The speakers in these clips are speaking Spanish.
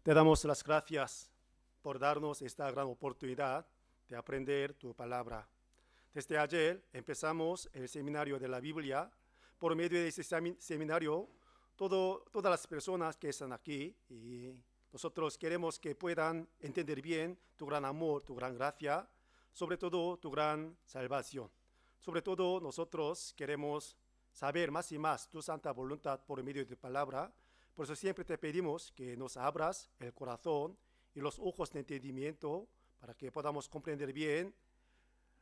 Te damos las gracias por darnos esta gran oportunidad de aprender tu palabra. Desde ayer empezamos el seminario de la Biblia. Por medio de este seminario, todas las personas que están aquí y nosotros queremos que puedan entender bien tu gran amor, tu gran gracia, sobre todo tu gran salvación. Sobre todo nosotros queremos saber más y más tu santa voluntad por medio de tu palabra. Por eso siempre te pedimos que nos abras el corazón y los ojos de entendimiento para que podamos comprender bien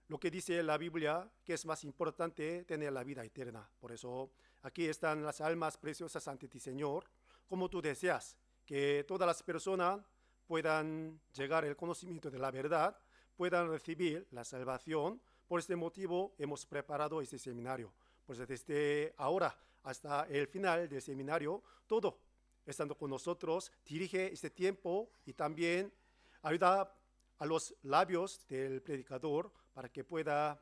lo que dice la Biblia, que es más importante tener la vida eterna. Por eso aquí están las almas preciosas ante ti, Señor, como tú deseas, que todas las personas puedan llegar al conocimiento de la verdad, puedan recibir la salvación. Por este motivo hemos preparado este seminario. Pues desde ahora hasta el final del seminario, todo estando con nosotros, dirige este tiempo y también ayuda a los labios del predicador para que pueda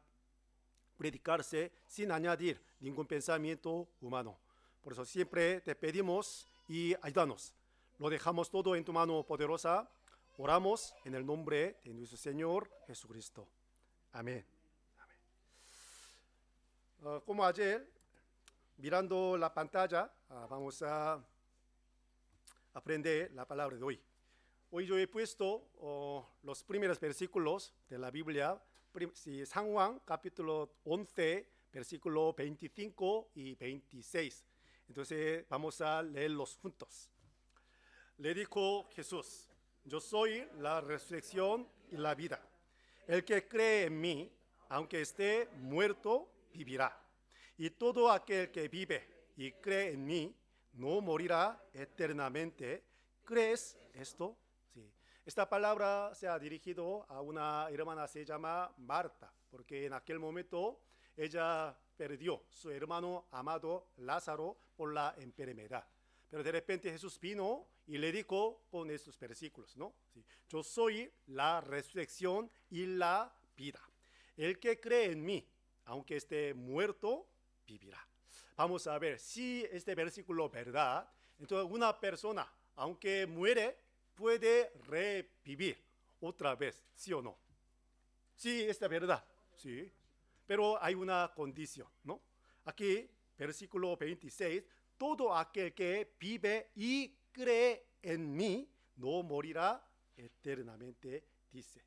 predicarse sin añadir ningún pensamiento humano. Por eso siempre te pedimos y ayúdanos. Lo dejamos todo en tu mano poderosa. Oramos en el nombre de nuestro Señor Jesucristo. Amén. Como ayer, mirando la pantalla, vamos a aprender la palabra de hoy. Hoy yo he puesto los primeros versículos de la Biblia, San Juan capítulo 11, versículo 25 y 26. Entonces vamos a leerlos juntos. Le dijo Jesús: yo soy la resurrección y la vida. El que cree en mí, aunque esté muerto, vivirá. Y todo aquel que vive y cree en mí, no morirá eternamente. ¿Crees esto? Sí. Esta palabra se ha dirigido a una hermana, se llama Marta, porque en aquel momento ella perdió su hermano amado Lázaro por la enfermedad. Pero de repente Jesús vino y le dijo, pon estos versículos, ¿no? Sí. Yo soy la resurrección y la vida. El que cree en mí, aunque esté muerto, vivirá. Vamos a ver si este versículo es verdad. Entonces una persona, aunque muere, puede revivir otra vez, ¿sí o no? Sí, esta es verdad, sí. Pero hay una condición, ¿no? Aquí, versículo 26, todo aquel que vive y cree en mí no morirá eternamente, dice.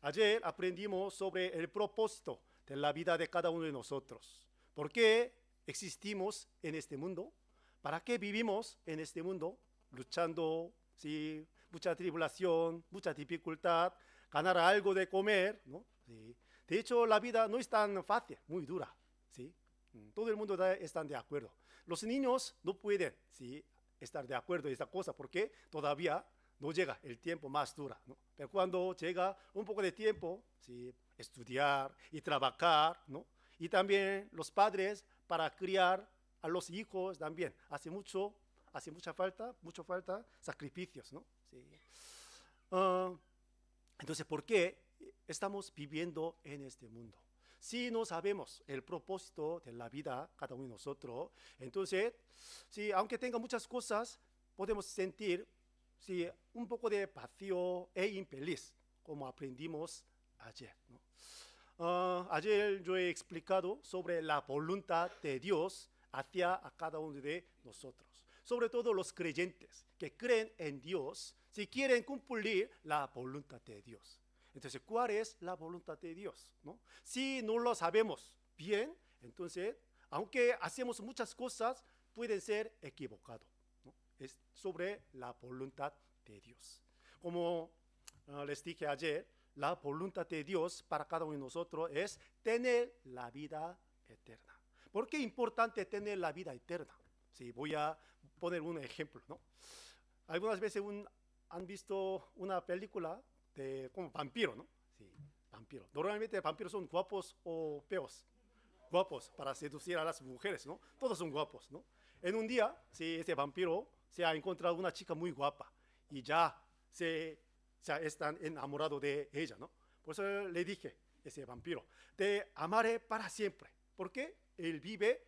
Ayer aprendimos sobre el propósito de la vida de cada uno de nosotros. ¿Por qué existimos en este mundo? ¿Para qué vivimos en este mundo? Luchando, sí, mucha tribulación, mucha dificultad, ganar algo de comer, ¿no? Sí. De hecho, la vida no es tan fácil, muy dura, ¿sí? Todo el mundo está de acuerdo. Los niños no pueden, ¿sí?, estar de acuerdo en esta cosa porque todavía no llega el tiempo más duro, ¿no? Pero cuando llega un poco de tiempo, ¿sí?, estudiar y trabajar, ¿no? Y también los padres para criar a los hijos también hace mucha falta sacrificios, ¿no? Sí. Uh, entonces, ¿por qué estamos viviendo en este mundo? Si no sabemos el propósito de la vida, cada uno de nosotros, entonces, si, aunque tenga muchas cosas, podemos sentir, sí, un poco de vacío e infeliz, como aprendimos ayer, ¿no? Ayer yo he explicado sobre la voluntad de Dios hacia a cada uno de nosotros. Sobre todo los creyentes que creen en Dios, si quieren cumplir la voluntad de Dios. Entonces, ¿cuál es la voluntad de Dios? ¿No? Si no lo sabemos bien, entonces, aunque hacemos muchas cosas, pueden ser equivocados, ¿no? Es sobre la voluntad de Dios. Como les dije ayer, la voluntad de Dios para cada uno de nosotros es tener la vida eterna. ¿Por qué es importante tener la vida eterna? Sí, voy a poner un ejemplo, ¿no? Algunas veces han visto una película de como vampiro, ¿no? Sí, vampiro. Normalmente vampiros son guapos o feos. Guapos para seducir a las mujeres, ¿no? Todos son guapos, ¿no? En un día, sí, ese vampiro se ha encontrado una chica muy guapa y ya están enamorados de ella, ¿no? Por eso le dije, ese vampiro, te amaré para siempre, porque él vive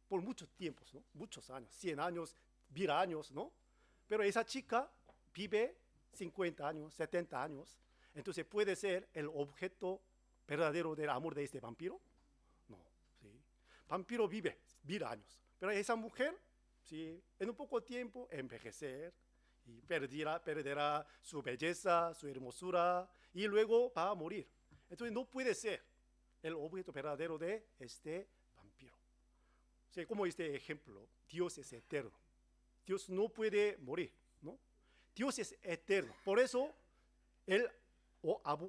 por muchos tiempos, ¿no? Muchos años, 100 años, 1000 años, ¿no? Pero esa chica vive 50 años, 70 años, entonces puede ser el objeto verdadero del amor de este vampiro. No, ¿sí? Vampiro vive 1000 años, pero esa mujer, ¿sí?, en un poco tiempo envejecer y perderá su belleza, su hermosura y luego va a morir. Entonces no puede ser el objeto verdadero de este vampiro. Sí, como este ejemplo, Dios es eterno. Dios no puede morir, ¿no? Dios es eterno. Por eso el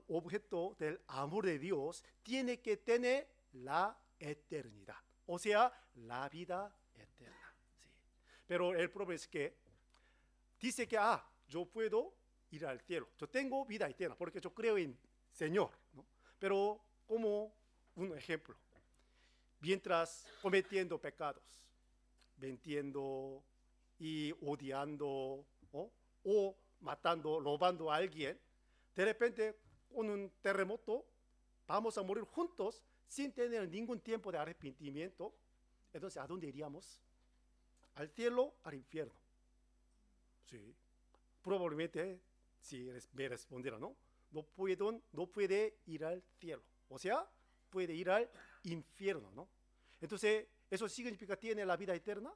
objeto del amor de Dios tiene que tener la eternidad, o sea, la vida eterna. Sí. Pero el problema es que dice que yo puedo ir al cielo, yo tengo vida eterna porque yo creo en Señor, ¿no? Pero como un ejemplo, mientras cometiendo pecados, mintiendo y odiando, ¿no?, o matando, robando a alguien, de repente con un terremoto vamos a morir juntos sin tener ningún tiempo de arrepentimiento. Entonces, ¿a dónde iríamos? ¿Al cielo, al infierno? Sí, probablemente si me respondiera, ¿no? No puede ir al cielo, o sea, puede ir al infierno, ¿no? Entonces, ¿eso significa tiene la vida eterna?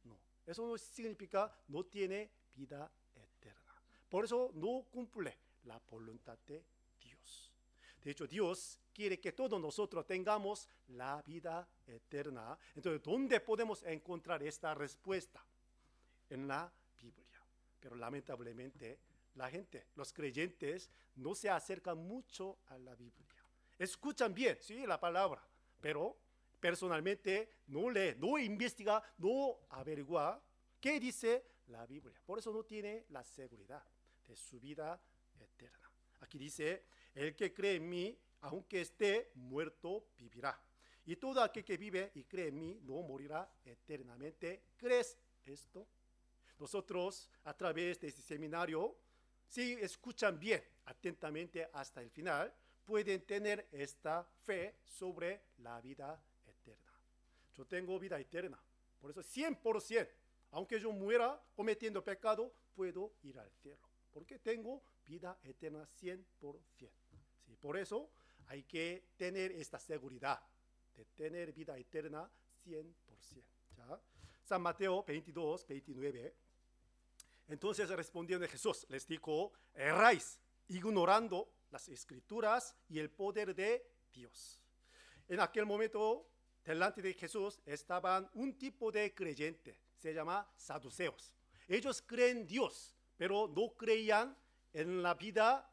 No, eso no significa no tiene vida eterna. Por eso no cumple la voluntad de Dios. De hecho, Dios quiere que todos nosotros tengamos la vida eterna. Entonces, ¿dónde podemos encontrar esta respuesta? En la Biblia. Pero lamentablemente, la gente, los creyentes, no se acercan mucho a la Biblia. Escuchan bien, sí, la palabra, pero personalmente no lee, no investiga, no averigua qué dice la Biblia. Por eso no tiene la seguridad de su vida eterna. Aquí dice, el que cree en mí, aunque esté muerto, vivirá. Y todo aquel que vive y cree en mí no morirá eternamente. ¿Crees esto? Nosotros, a través de este seminario, si escuchan bien, atentamente hasta el final, pueden tener esta fe sobre la vida eterna. Yo tengo vida eterna, por eso 100%, aunque yo muera cometiendo pecado, puedo ir al cielo, porque tengo vida eterna 100%. ¿Sí? Por eso hay que tener esta seguridad de tener vida eterna 100%. ¿Ya? San Mateo 22, 29. Entonces respondiendo Jesús, les dijo, erráis, ignorando las escrituras y el poder de Dios. En aquel momento, delante de Jesús, estaban un tipo de creyente, se llama saduceos. Ellos creen en Dios, pero no creían en la vida,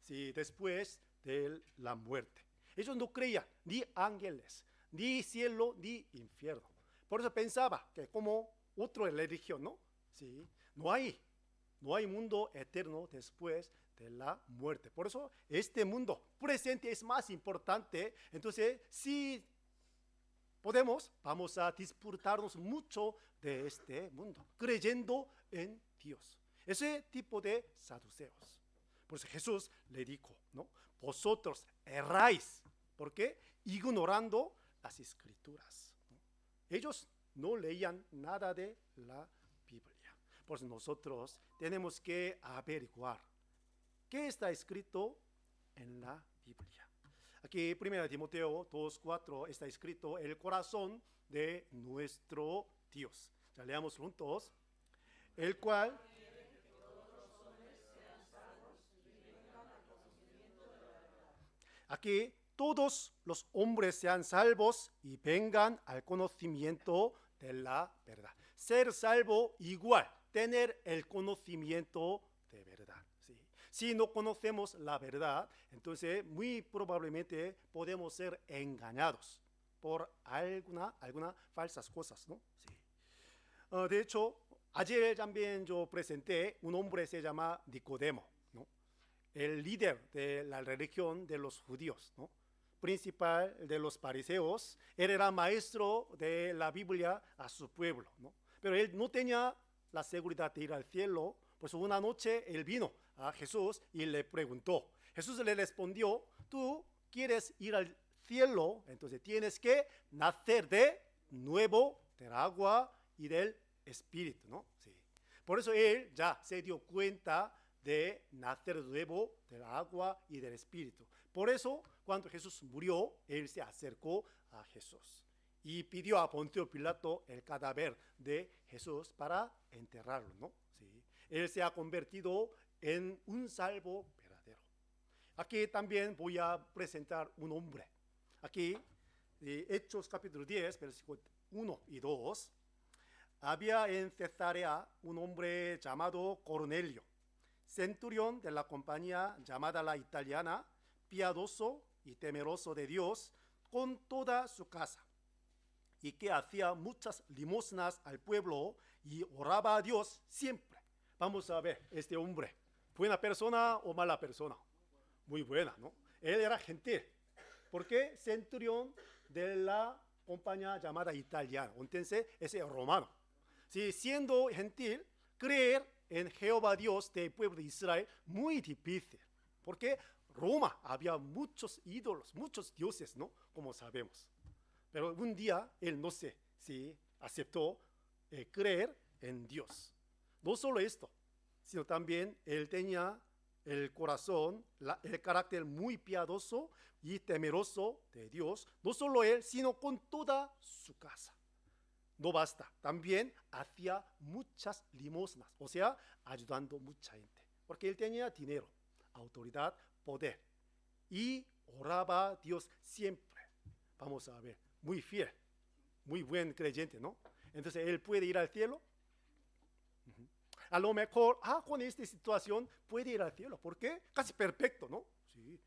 sí, después de la muerte. Ellos no creían ni ángeles, ni cielo, ni infierno. Por eso pensaba que como otra religión, ¿no? Sí, no hay mundo eterno después de la muerte. Por eso este mundo presente es más importante. Entonces, si podemos, vamos a disfrutarnos mucho de este mundo, creyendo en Dios. Ese tipo de saduceos. Por eso Jesús le dijo, ¿no? Vosotros erráis. ¿Por qué? Ignorando las escrituras, ¿no? Ellos no leían nada de la Biblia. Por eso nosotros tenemos que averiguar qué está escrito en la Biblia. Aquí 1 Timoteo 2:4 está escrito el corazón de nuestro Dios. Ya leamos juntos. El cual aquí todos los hombres sean salvos y vengan al conocimiento de la verdad. Ser salvo igual, tener el conocimiento de verdad. ¿Sí? Si no conocemos la verdad, entonces muy probablemente podemos ser engañados por alguna falsas cosas, ¿no? Sí. De hecho, ayer también yo presenté un hombre se llama Nicodemo, ¿no? El líder de la religión de los judíos, ¿no? Principal de los fariseos. Él era maestro de la Biblia a su pueblo, ¿no? Pero él no tenía la seguridad de ir al cielo. Pues una noche él vino a Jesús y le preguntó. Jesús le respondió, tú quieres ir al cielo, entonces tienes que nacer de nuevo del agua y del espíritu, ¿no? Sí. Por eso él ya se dio cuenta de nacer de nuevo del agua y del Espíritu. Por eso cuando Jesús murió, él se acercó a Jesús y pidió a Poncio Pilato el cadáver de Jesús para enterrarlo, ¿no? Sí. Él se ha convertido en un salvo verdadero. Aquí también voy a presentar un hombre. Aquí, Hechos capítulo 10, versículos 1 y 2. Había en Cesarea un hombre llamado Cornelio, centurión de la compañía llamada la italiana, piadoso y temeroso de Dios con toda su casa, y que hacía muchas limosnas al pueblo y oraba a Dios siempre. Vamos a ver, este hombre, ¿buena persona o mala persona? Muy buena, ¿no? Él era gentil. ¿Por qué? Centurión de la compañía llamada italiana. Entonces, ese es romano. Sí, siendo gentil, creer en Jehová Dios del pueblo de Israel, muy difícil. Porque Roma había muchos ídolos, muchos dioses, ¿no? Como sabemos. Pero un día él no sé si aceptó creer en Dios. No solo esto, sino también él tenía el corazón, el carácter muy piadoso y temeroso de Dios. No solo él, sino con toda su casa. No basta, también hacía muchas limosnas, o sea, ayudando mucha gente. Porque él tenía dinero, autoridad, poder. Y oraba a Dios siempre. Vamos a ver, muy fiel, muy buen creyente, ¿no? Entonces, ¿él puede ir al cielo? A lo mejor, con esta situación puede ir al cielo. ¿Por qué? Casi perfecto, ¿no? Sí,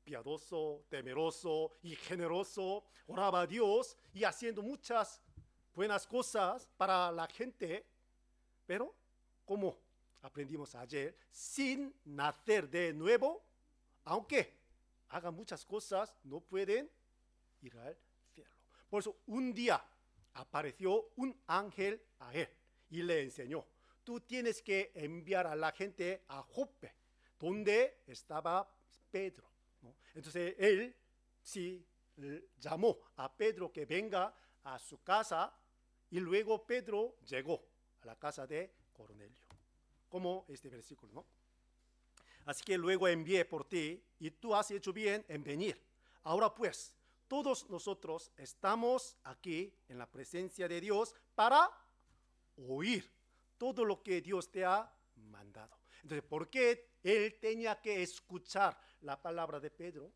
piadoso, temeroso y generoso, oraba a Dios y haciendo muchas buenas cosas para la gente, pero como aprendimos ayer, sin nacer de nuevo, aunque haga muchas cosas, no pueden ir al cielo. Por eso un día apareció un ángel a él y le enseñó: tú tienes que enviar a la gente a Jope, donde estaba Pedro, ¿no? Entonces él sí llamó a Pedro que venga a su casa, y luego Pedro llegó a la casa de Cornelio, como este versículo, ¿no? Así que luego envié por ti, y tú has hecho bien en venir. Ahora pues, todos nosotros estamos aquí en la presencia de Dios para oír todo lo que Dios te ha mandado. Entonces, ¿por qué él tenía que escuchar la palabra de Pedro?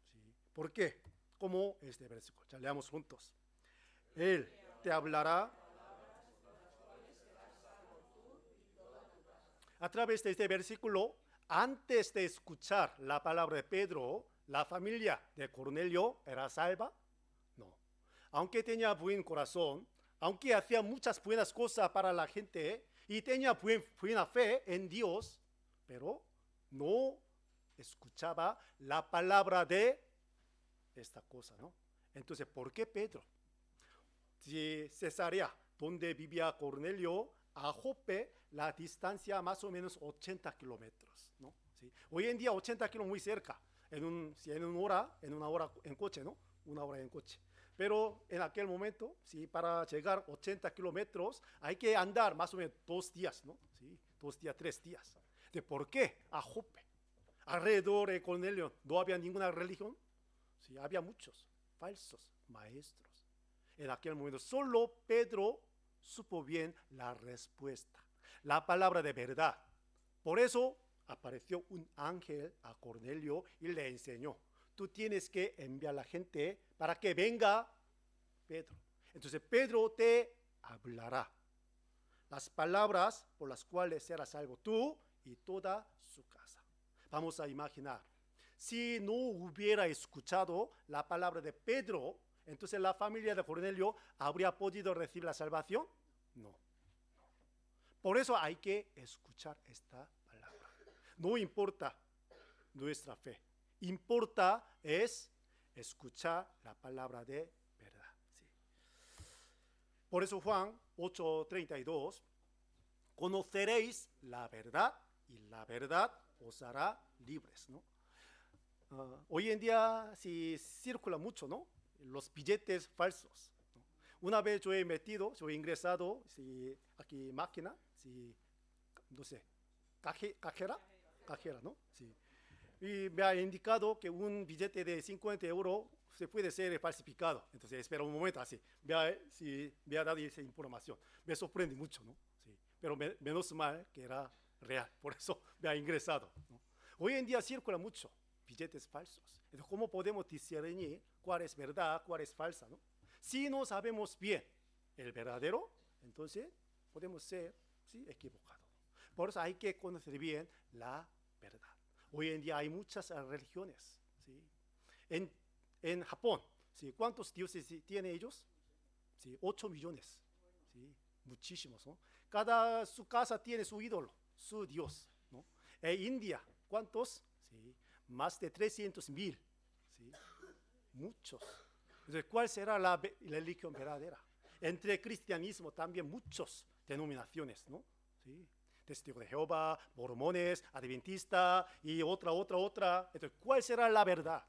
¿Sí? ¿Por qué? Como este versículo. Ya leamos juntos. Él te hablará a través de este versículo. Antes de escuchar la palabra de Pedro, ¿la familia de Cornelio era salva? No. Aunque tenía buen corazón, aunque hacía muchas buenas cosas para la gente y tenía buena fe en Dios, pero no escuchaba la palabra de esta cosa, ¿no? Entonces, ¿por qué Pedro? De Cesarea, donde vivía Cornelio, a Jope, la distancia más o menos 80 kilómetros, ¿no? ¿Sí? Hoy en día 80 kilómetros muy cerca, en una hora en coche, ¿no? Una hora en coche. Pero en aquel momento, ¿sí? Para llegar 80 kilómetros hay que andar más o menos 2 días, ¿no? ¿Sí? 2 días, 3 días. ¿De por qué? A Jope. Alrededor de Cornelio no había ninguna religión. Sí, había muchos falsos maestros. En aquel momento solo Pedro supo bien la respuesta, la palabra de verdad. Por eso apareció un ángel a Cornelio y le enseñó: tú tienes que enviar a la gente para que venga Pedro. Entonces Pedro te hablará las palabras por las cuales serás salvo tú y toda su casa. Vamos a imaginar, si no hubiera escuchado la palabra de Pedro, entonces la familia de Cornelio habría podido recibir la salvación. No. Por eso hay que escuchar esta palabra. No importa nuestra fe, importa es escuchar la palabra de verdad. Sí. Por eso Juan 8:32, conoceréis la verdad y la verdad os hará libres, ¿no? Hoy en día sí circula mucho, ¿no? Los billetes falsos, ¿no? Una vez yo he ingresado, sí, aquí máquina, sí, no sé, cajera, ¿no? Sí. Y me ha indicado que un billete de 50 euros se puede ser falsificado. Entonces, espera un momento así. Vea si me ha dado esa información. Me sorprende mucho, ¿no? Sí. Pero menos mal que era real. Por eso me ha ingresado, ¿no? Hoy en día circula mucho billetes falsos. Entonces, ¿cómo podemos discernir cuál es verdad, cuál es falsa, ¿no? Si no sabemos bien el verdadero, entonces podemos ser, ¿sí?, equivocados. Por eso hay que conocer bien la verdad. Hoy en día hay muchas religiones, ¿sí? En Japón, ¿sí?, ¿cuántos dioses tienen ellos? ¿Sí? 8 millones, ¿sí? Muchísimos, ¿no? Su casa tiene su ídolo, su dios, ¿no? En India, ¿cuántos? ¿Sí? Más de 300.000, ¿sí? Muchos. Entonces, ¿cuál será la religión verdadera? Entre cristianismo también muchas denominaciones, ¿no? ¿Sí? Testigo de Jehová, mormones, adventista y otra. Entonces, ¿cuál será la verdad?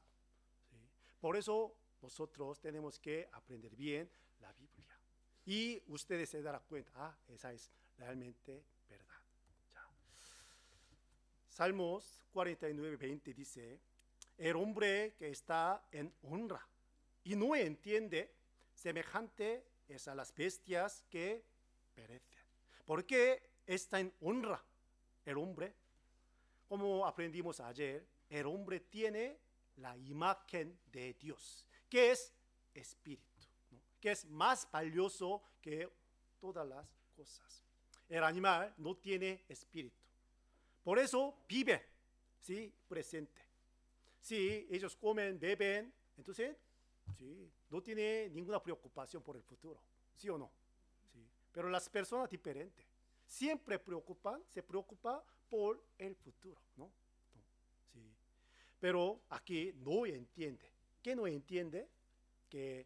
¿Sí? Por eso nosotros tenemos que aprender bien la Biblia. Y ustedes se darán cuenta, esa es realmente verdad. Ya. Salmos 49:20 dice, el hombre que está en honra y no entiende, semejante es a las bestias que perecen. ¿Por qué está en honra el hombre? Como aprendimos ayer, el hombre tiene la imagen de Dios, que es espíritu, ¿no?, que es más valioso que todas las cosas. El animal no tiene espíritu. Por eso vive, ¿sí?, presente. Si ellos comen, beben, entonces, sí, no tiene ninguna preocupación por el futuro, ¿sí o no? Sí. Pero las personas diferentes siempre se preocupan por el futuro, ¿no? Sí. Pero aquí no entiende. ¿Qué no entiende? Que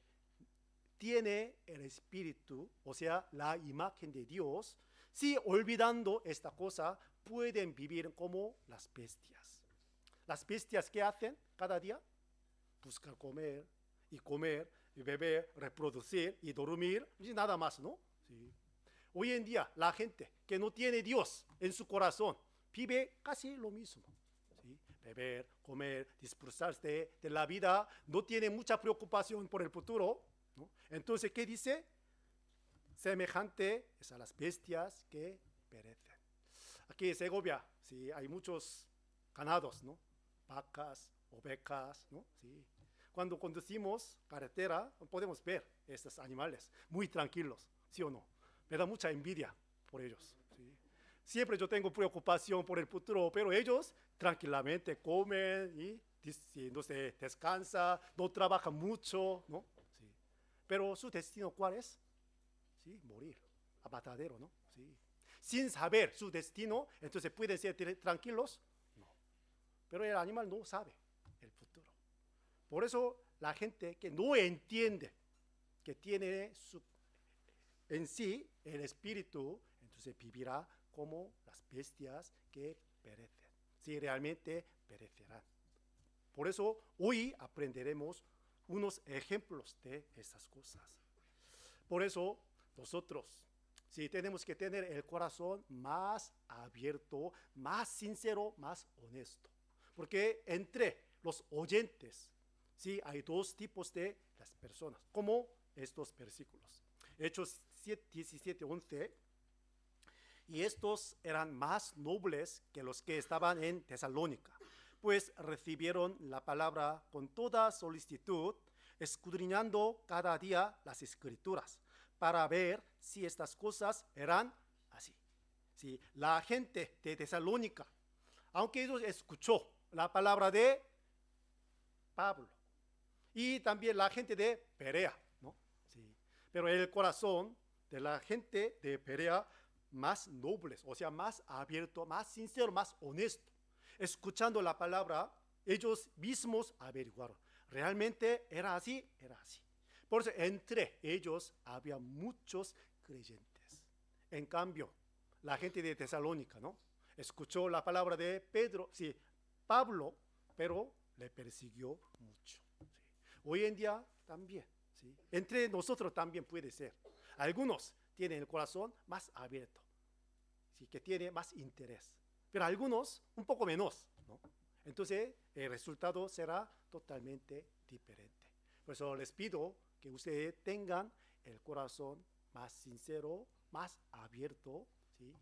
tiene el espíritu, o sea, la imagen de Dios. Si olvidando esta cosa, pueden vivir como las bestias. Las bestias, ¿qué hacen cada día? Buscar comer y beber, reproducir y dormir y nada más, ¿no? Sí. Hoy en día la gente que no tiene Dios en su corazón vive casi lo mismo, ¿sí? Beber, comer, disfrutarse de la vida, no tiene mucha preocupación por el futuro, ¿no? Entonces, ¿qué dice? Semejante es a las bestias que perecen. Aquí en Segovia, sí, hay muchos ganados, ¿no? Vacas, ovejas, ¿no? Sí. Cuando conducimos carretera, podemos ver estos animales muy tranquilos, ¿sí o no? Me da mucha envidia por ellos, ¿sí? Siempre yo tengo preocupación por el futuro, pero ellos tranquilamente comen y no se descansa, no trabajan mucho, ¿no? Sí. Pero su destino, ¿cuál es? Sí, morir, a matadero, ¿no? Sí. Sin saber su destino, entonces pueden ser tranquilos. No. Pero el animal no sabe el futuro. Por eso la gente que no entiende que tiene en sí el espíritu, entonces vivirá como las bestias que perecen. Sí, realmente perecerán. Por eso hoy aprenderemos unos ejemplos de estas cosas. Por eso nosotros, sí, tenemos que tener el corazón más abierto, más sincero, más honesto. Porque entre los oyentes, sí, hay dos tipos de las personas, como estos versículos. Hechos 17:11, y estos eran más nobles que los que estaban en Tesalónica, pues recibieron la palabra con toda solicitud, escudriñando cada día las escrituras, para ver si estas cosas eran así. Sí, la gente de Tesalónica, aunque ellos escuchó la palabra de Pablo, y también la gente de Berea, ¿no? Sí. Pero el corazón de la gente de Berea más nobles, o sea, más abierto, más sincero, más honesto. Escuchando la palabra, ellos mismos averiguaron. ¿Realmente era así? Era así. Por eso entre ellos había muchos creyentes. En cambio, la gente de Tesalónica, ¿no?, escuchó la palabra de Pablo, pero le persiguió mucho. ¿Sí? Hoy en día también, ¿sí?, entre nosotros también puede ser. Algunos tienen el corazón más abierto, sí, que tiene más interés, pero algunos un poco menos, ¿no? Entonces, el resultado será totalmente diferente. Por eso les pido que ustedes tengan el corazón más sincero, más abierto, ¿sí?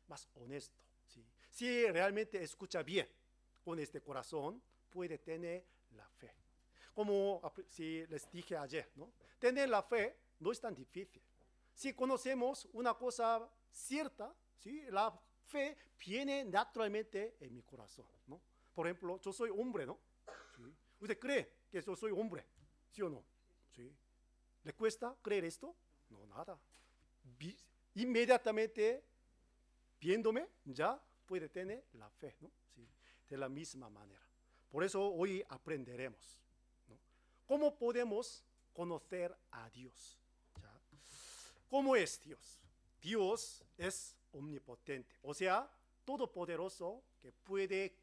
Más honesto, ¿sí? Si realmente escucha bien con este corazón, puede tener la fe. Como si les dije ayer, ¿no? Tener la fe no es tan difícil. Si conocemos una cosa cierta, ¿sí? La fe viene naturalmente en mi corazón, ¿no? Por ejemplo, yo soy hombre, ¿no? ¿Sí? ¿Usted cree que yo soy hombre? ¿Sí o no? ¿Sí? ¿Le cuesta creer esto? No, nada. Inmediatamente viéndome, ya puede tener la fe, ¿no? ¿Sí? De la misma manera. Por eso hoy aprenderemos, ¿no? ¿Cómo podemos conocer a Dios? ¿Ya? ¿Cómo es Dios? Dios es omnipotente, o sea, todopoderoso que puede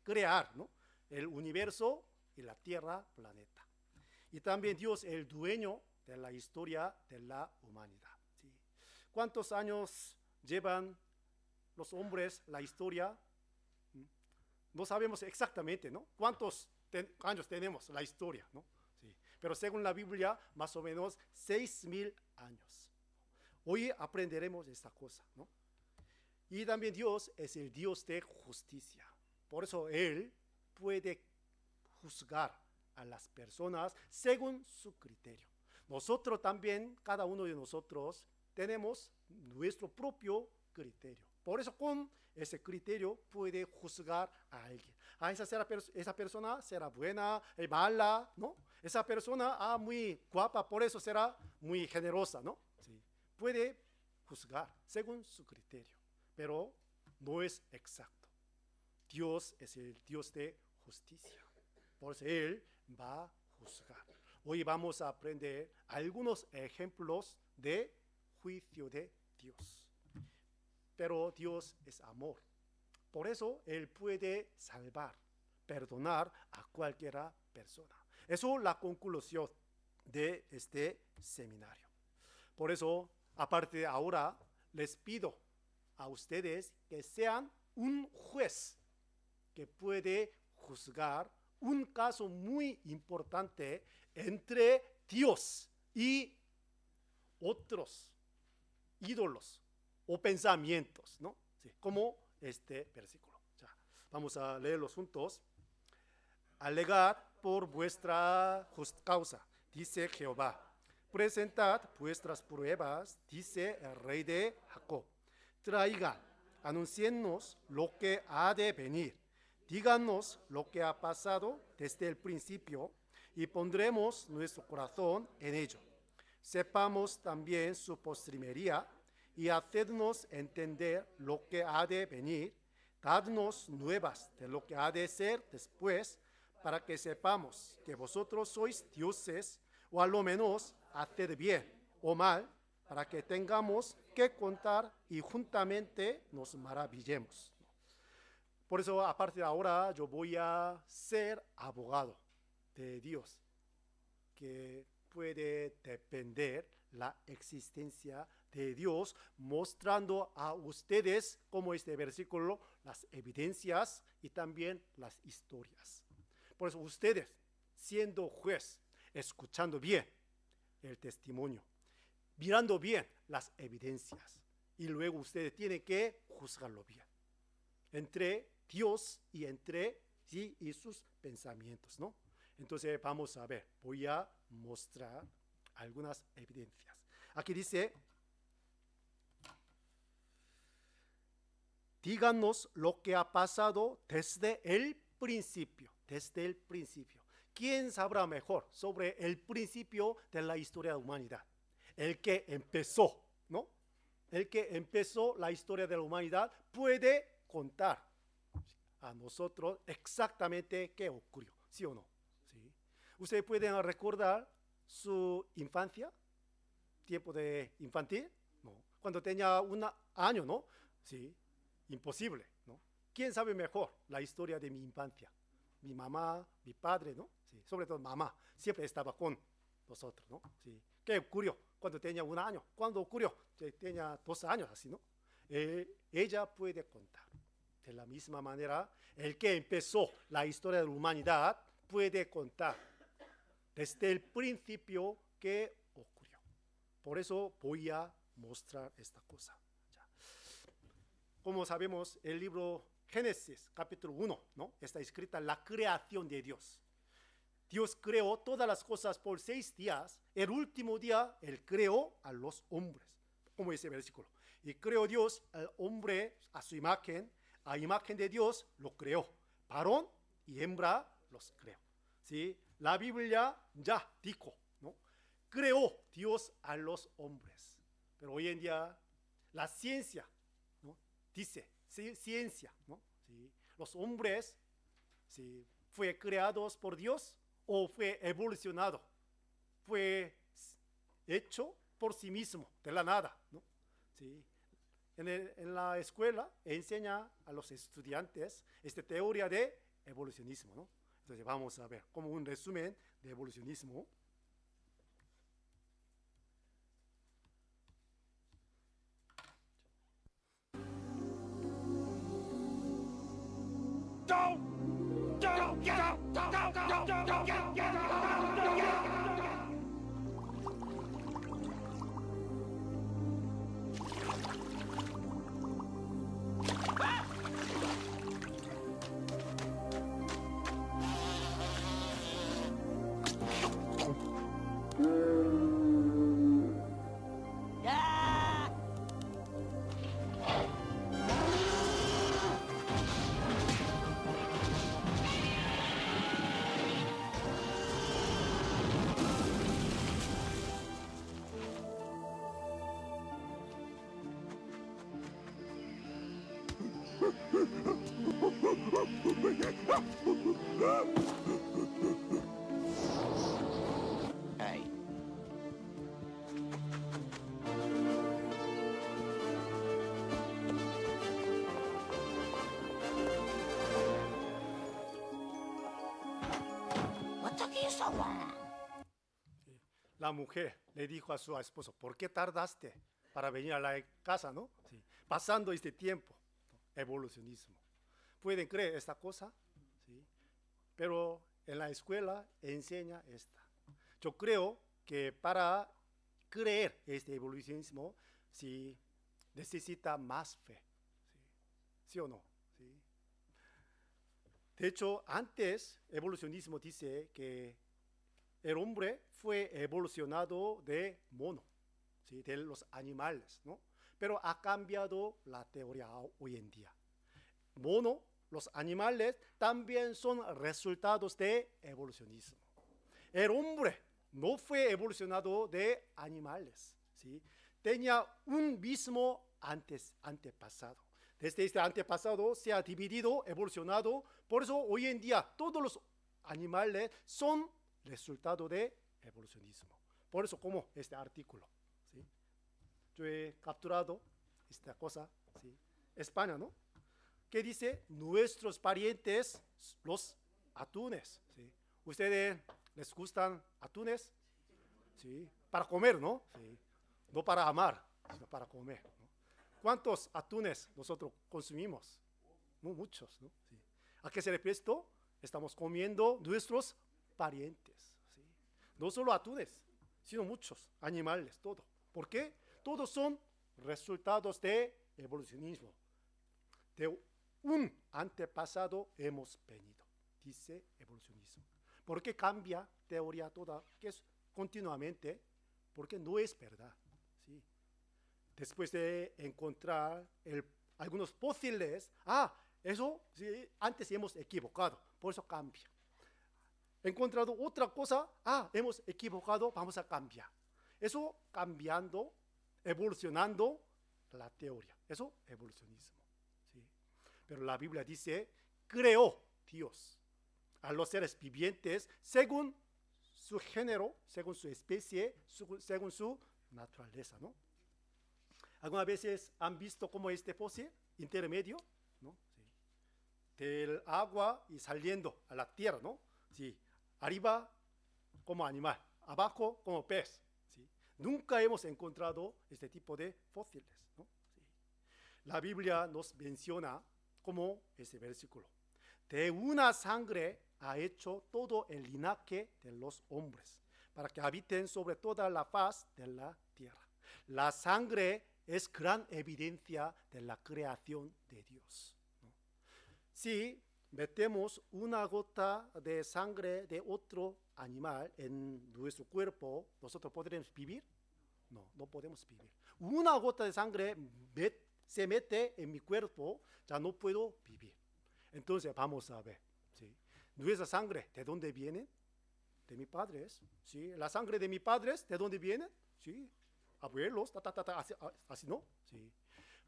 crear, ¿no? El universo y la tierra, planeta. Y también Dios es el dueño de la historia de la humanidad, ¿sí? ¿Cuántos años llevan los hombres la historia? No sabemos exactamente, ¿no? ¿Cuántos años tenemos la historia, ¿no? Sí. Pero según la Biblia, más o menos 6.000 años. Hoy aprenderemos esta cosa, ¿no? Y también Dios es el Dios de justicia. Por eso Él puede juzgar a las personas según su criterio. Nosotros también, cada uno de nosotros, tenemos nuestro propio criterio. Por eso con ese criterio puede juzgar a alguien. Esa persona será buena, mala, ¿no? Esa persona, muy guapa, por eso será muy generosa, ¿no? Sí. Puede juzgar según su criterio, pero no es exacto. Dios es el Dios de justicia. Por eso Él va a juzgar. Hoy vamos a aprender algunos ejemplos de juicio de Dios. Pero Dios es amor. Por eso Él puede salvar, perdonar a cualquier persona. Eso es la conclusión de este seminario. Por eso, aparte de ahora, les pido a ustedes que sean un juez que puede juzgar un caso muy importante entre Dios y otros ídolos o pensamientos, ¿no? Sí, como este versículo. Ya, vamos a leerlos juntos. Alegad por vuestra causa, dice Jehová. Presentad vuestras pruebas, dice el rey de Jacob. Traigan, anunciennos lo que ha de venir. Díganos lo que ha pasado desde el principio y pondremos nuestro corazón en ello. Sepamos también su postrimería y hacednos entender lo que ha de venir. Dadnos nuevas de lo que ha de ser después, para que sepamos que vosotros sois dioses, o a lo menos haced bien o mal, para que tengamos que contar y juntamente nos maravillemos. Por eso, a partir de ahora, yo voy a ser abogado de Dios, que puede depender la existencia de Dios, mostrando a ustedes, como este versículo, las evidencias y también las historias. Por eso ustedes, siendo juez, escuchando bien el testimonio, mirando bien las evidencias, y luego ustedes tienen que juzgarlo bien, entre Dios y entre sí y sus pensamientos, ¿no? Entonces vamos a ver, voy a mostrar algunas evidencias. Aquí dice, díganos lo que ha pasado desde el principio, desde el principio. ¿Quién sabrá mejor sobre el principio de la historia de la humanidad? El que empezó, ¿no? El que empezó la historia de la humanidad puede contar a nosotros exactamente qué ocurrió, ¿sí o no? ¿Sí? ¿Ustedes pueden recordar su infancia? ¿Tiempo de infantil? No. Cuando tenía 1 año, ¿no? Sí, imposible, ¿no? ¿Quién sabe mejor la historia de mi infancia? Mi mamá, mi padre, ¿no? Sí, sobre todo mamá, siempre estaba con nosotros, ¿no? Sí. ¿Qué ocurrió cuando tenía 1 año? ¿Cuándo ocurrió? Tenía 2 años, así, ¿no? ella puede contar. De la misma manera, el que empezó la historia de la humanidad puede contar desde el principio que ocurrió. Por eso voy a mostrar esta cosa. Ya. Como sabemos, el libro Génesis, capítulo 1, ¿no? Está escrita la creación de Dios. Dios creó todas las cosas por 6 días. El último día, Él creó a los hombres, como dice el versículo. Y creó Dios al hombre a su imagen. A imagen de Dios lo creó. Varón y hembra los creó. ¿Sí? La Biblia ya dijo, ¿no? Creó Dios a los hombres. Pero hoy en día la ciencia, ¿no? Dice, ciencia, ¿no? ¿Sí? Los hombres, ¿sí? ¿Fue creados por Dios o fue evolucionado? Fue hecho por sí mismo, de la nada, ¿no? ¿Sí? En la escuela enseña a los estudiantes esta teoría de evolucionismo, ¿no? Entonces vamos a ver como un resumen de evolucionismo. Hey. What took you so long? La mujer le dijo a su esposo, ¿por qué tardaste para venir a la casa, no? Sí. Pasando este tiempo, ¿no? Evolucionismo. ¿Pueden creer esta cosa? Sí. Pero en la escuela enseña esta. Yo creo que para creer este evolucionismo, sí, necesita más fe. ¿Sí, ¿sí o no? ¿Sí? De hecho, antes, evolucionismo dice que el hombre fue evolucionado de mono, ¿sí? De los animales, ¿no? Pero ha cambiado la teoría hoy en día. Mono, los animales también son resultados de evolucionismo. El hombre no fue evolucionado de animales, ¿sí? Tenía un mismo antepasado. Desde este antepasado se ha dividido, evolucionado. Por eso hoy en día todos los animales son resultado de evolucionismo. Por eso como este artículo, ¿sí? Yo he capturado esta cosa, ¿sí? España, ¿no? Que dice nuestros parientes, los atunes, ¿sí? ¿Ustedes les gustan atunes? Sí, para comer, ¿no? Sí. No para amar, sino para comer, ¿no? ¿Cuántos atunes nosotros consumimos? Muchos, ¿no? Sí. ¿A qué se refiere esto? Estamos comiendo nuestros parientes, ¿sí? No solo atunes, sino muchos animales, todo. ¿Por qué? Todos son resultados de evolucionismo. De un antepasado hemos venido, dice evolucionismo. ¿Por qué cambia teoría toda? Que es continuamente, porque no es verdad, ¿sí? Después de encontrar algunos fósiles, eso sí, antes hemos equivocado, por eso cambia. He encontrado otra cosa, hemos equivocado, vamos a cambiar. Eso cambiando, evolucionando la teoría, eso evolucionismo, ¿sí? Pero la Biblia dice, creó Dios a los seres vivientes según su género, según su especie, según su naturaleza, ¿no? Algunas veces han visto cómo este fósil intermedio, ¿no? Sí. Del agua y saliendo a la tierra, ¿no? Sí. Arriba como animal, abajo como pez, ¿sí? Nunca hemos encontrado este tipo de fósiles, ¿no? Sí. La Biblia nos menciona como ese versículo. De una sangre ha hecho todo el linaje de los hombres, para que habiten sobre toda la faz de la tierra. La sangre es gran evidencia de la creación de Dios. Si metemos una gota de sangre de otro animal en nuestro cuerpo, ¿nosotros podremos vivir? No, no podemos vivir. Una gota de sangre se mete en mi cuerpo, ya no puedo vivir. Entonces vamos a ver, ¿sí? Nuestra sangre, ¿de dónde viene? De mis padres, ¿sí? La sangre de mis padres, ¿de dónde viene? ¿Sí? Abuelos, así, ¿no? ¿Sí?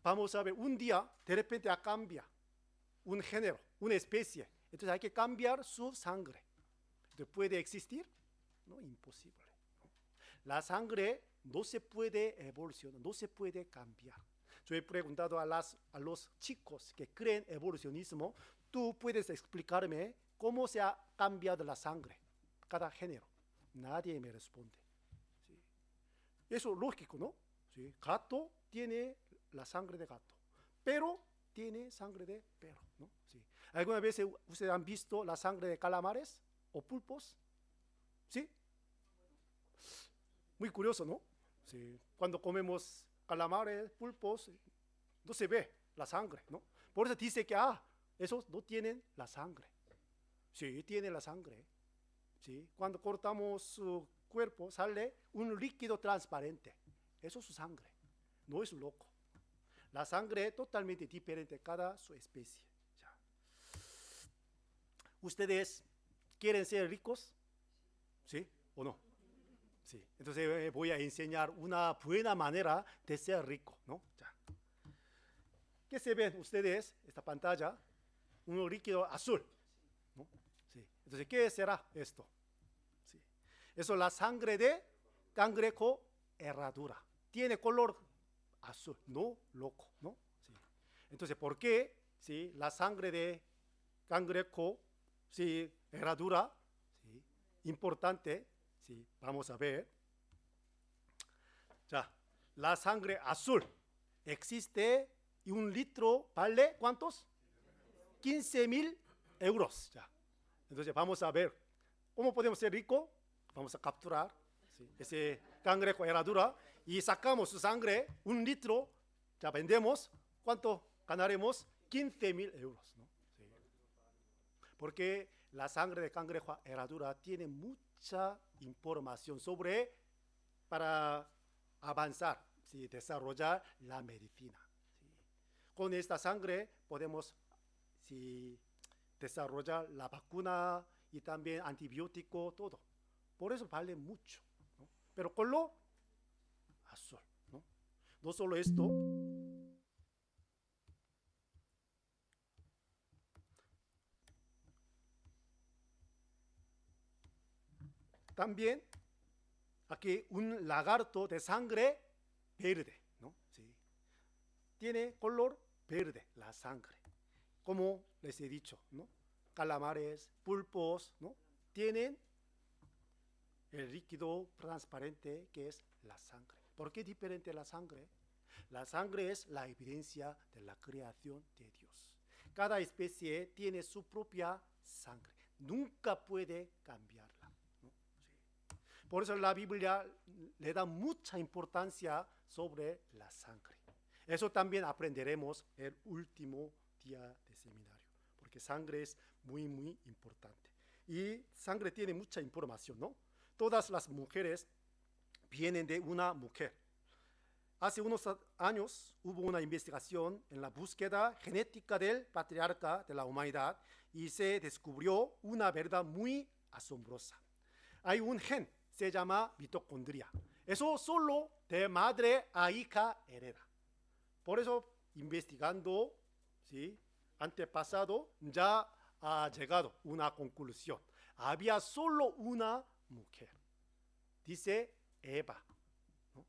Vamos a ver, un día de repente cambia un género, una especie, entonces hay que cambiar su sangre. Entonces, ¿puede existir? No, imposible. La sangre no se puede evolucionar, no se puede cambiar. Yo he preguntado a los chicos que creen evolucionismo, ¿tú puedes explicarme cómo se ha cambiado la sangre, cada género? Nadie me responde. ¿Sí? Eso es lógico, ¿no? ¿Sí? Gato tiene la sangre de gato, pero tiene sangre de perro, ¿no? ¿Sí? ¿Alguna vez ustedes han visto la sangre de calamares o pulpos? ¿Sí? Muy curioso, ¿no? Sí. Cuando comemos calamares, pulpos, no se ve la sangre, ¿no? Por eso dice que, esos no tienen la sangre. Sí, tienen la sangre. Sí. Cuando cortamos su cuerpo, sale un líquido transparente. Eso es su sangre, no es loco. La sangre es totalmente diferente cada su especie. Ya. ¿Ustedes quieren ser ricos? ¿Sí o no? Sí. Entonces voy a enseñar una buena manera de ser rico, ¿no? Ya. ¿Qué se ven ustedes? Esta pantalla, un líquido azul, ¿no? Sí. Entonces, ¿qué será esto? Sí. Eso es la sangre de cangrejo herradura. Tiene color azul, no loco, ¿no? Sí. Entonces, ¿por qué? Sí, la sangre de cangrejo, sí, herradura, sí, importante. Sí, vamos a ver. Ya, la sangre azul existe y un litro vale ¿cuántos? 15.000 euros. Ya. Entonces vamos a ver cómo podemos ser ricos. Vamos a capturar, ¿sí?, ese cangrejo herradura y sacamos su sangre, un litro, ya vendemos. ¿Cuánto ganaremos? 15.000 euros, ¿no? Sí. Porque la sangre de cangrejo herradura tiene mucha información para avanzar, ¿sí?, desarrollar la medicina. ¿Sí? Con esta sangre podemos, ¿sí?, desarrollar la vacuna y también antibiótico, todo. Por eso vale mucho, ¿no? Pero color azul, ¿no? No solo esto, también aquí un lagarto de sangre verde, ¿no? Sí. Tiene color verde la sangre, como les he dicho, ¿no? Calamares, pulpos, ¿no? Tienen el líquido transparente que es la sangre. ¿Por qué diferente la sangre? La sangre es la evidencia de la creación de Dios. Cada especie tiene su propia sangre. Nunca puede cambiarla, ¿no? Sí. Por eso la Biblia le da mucha importancia sobre la sangre. Eso también aprenderemos el último día de seminario, porque sangre es muy, muy importante. Y sangre tiene mucha información, ¿no? Todas las mujeres vienen de una mujer. Hace unos años hubo una investigación en la búsqueda genética del patriarca de la humanidad y se descubrió una verdad muy asombrosa. Hay un gen, se llama mitocondria. Eso solo de madre a hija hereda. Por eso, investigando, ¿sí?, antepasado, ya ha llegado una conclusión. Había solo una mujer. Dice Eva, ¿no?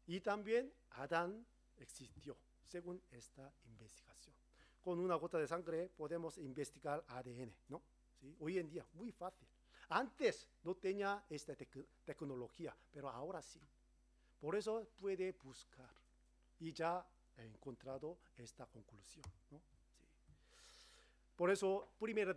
Y también Adán existió, según esta investigación. Con una gota de sangre podemos investigar ADN, ¿no? ¿Sí? Hoy en día, muy fácil. Antes no tenía esta tecnología, pero ahora sí. Por eso puede buscar. Y ya he encontrado esta conclusión, ¿no? Sí. Por eso, primer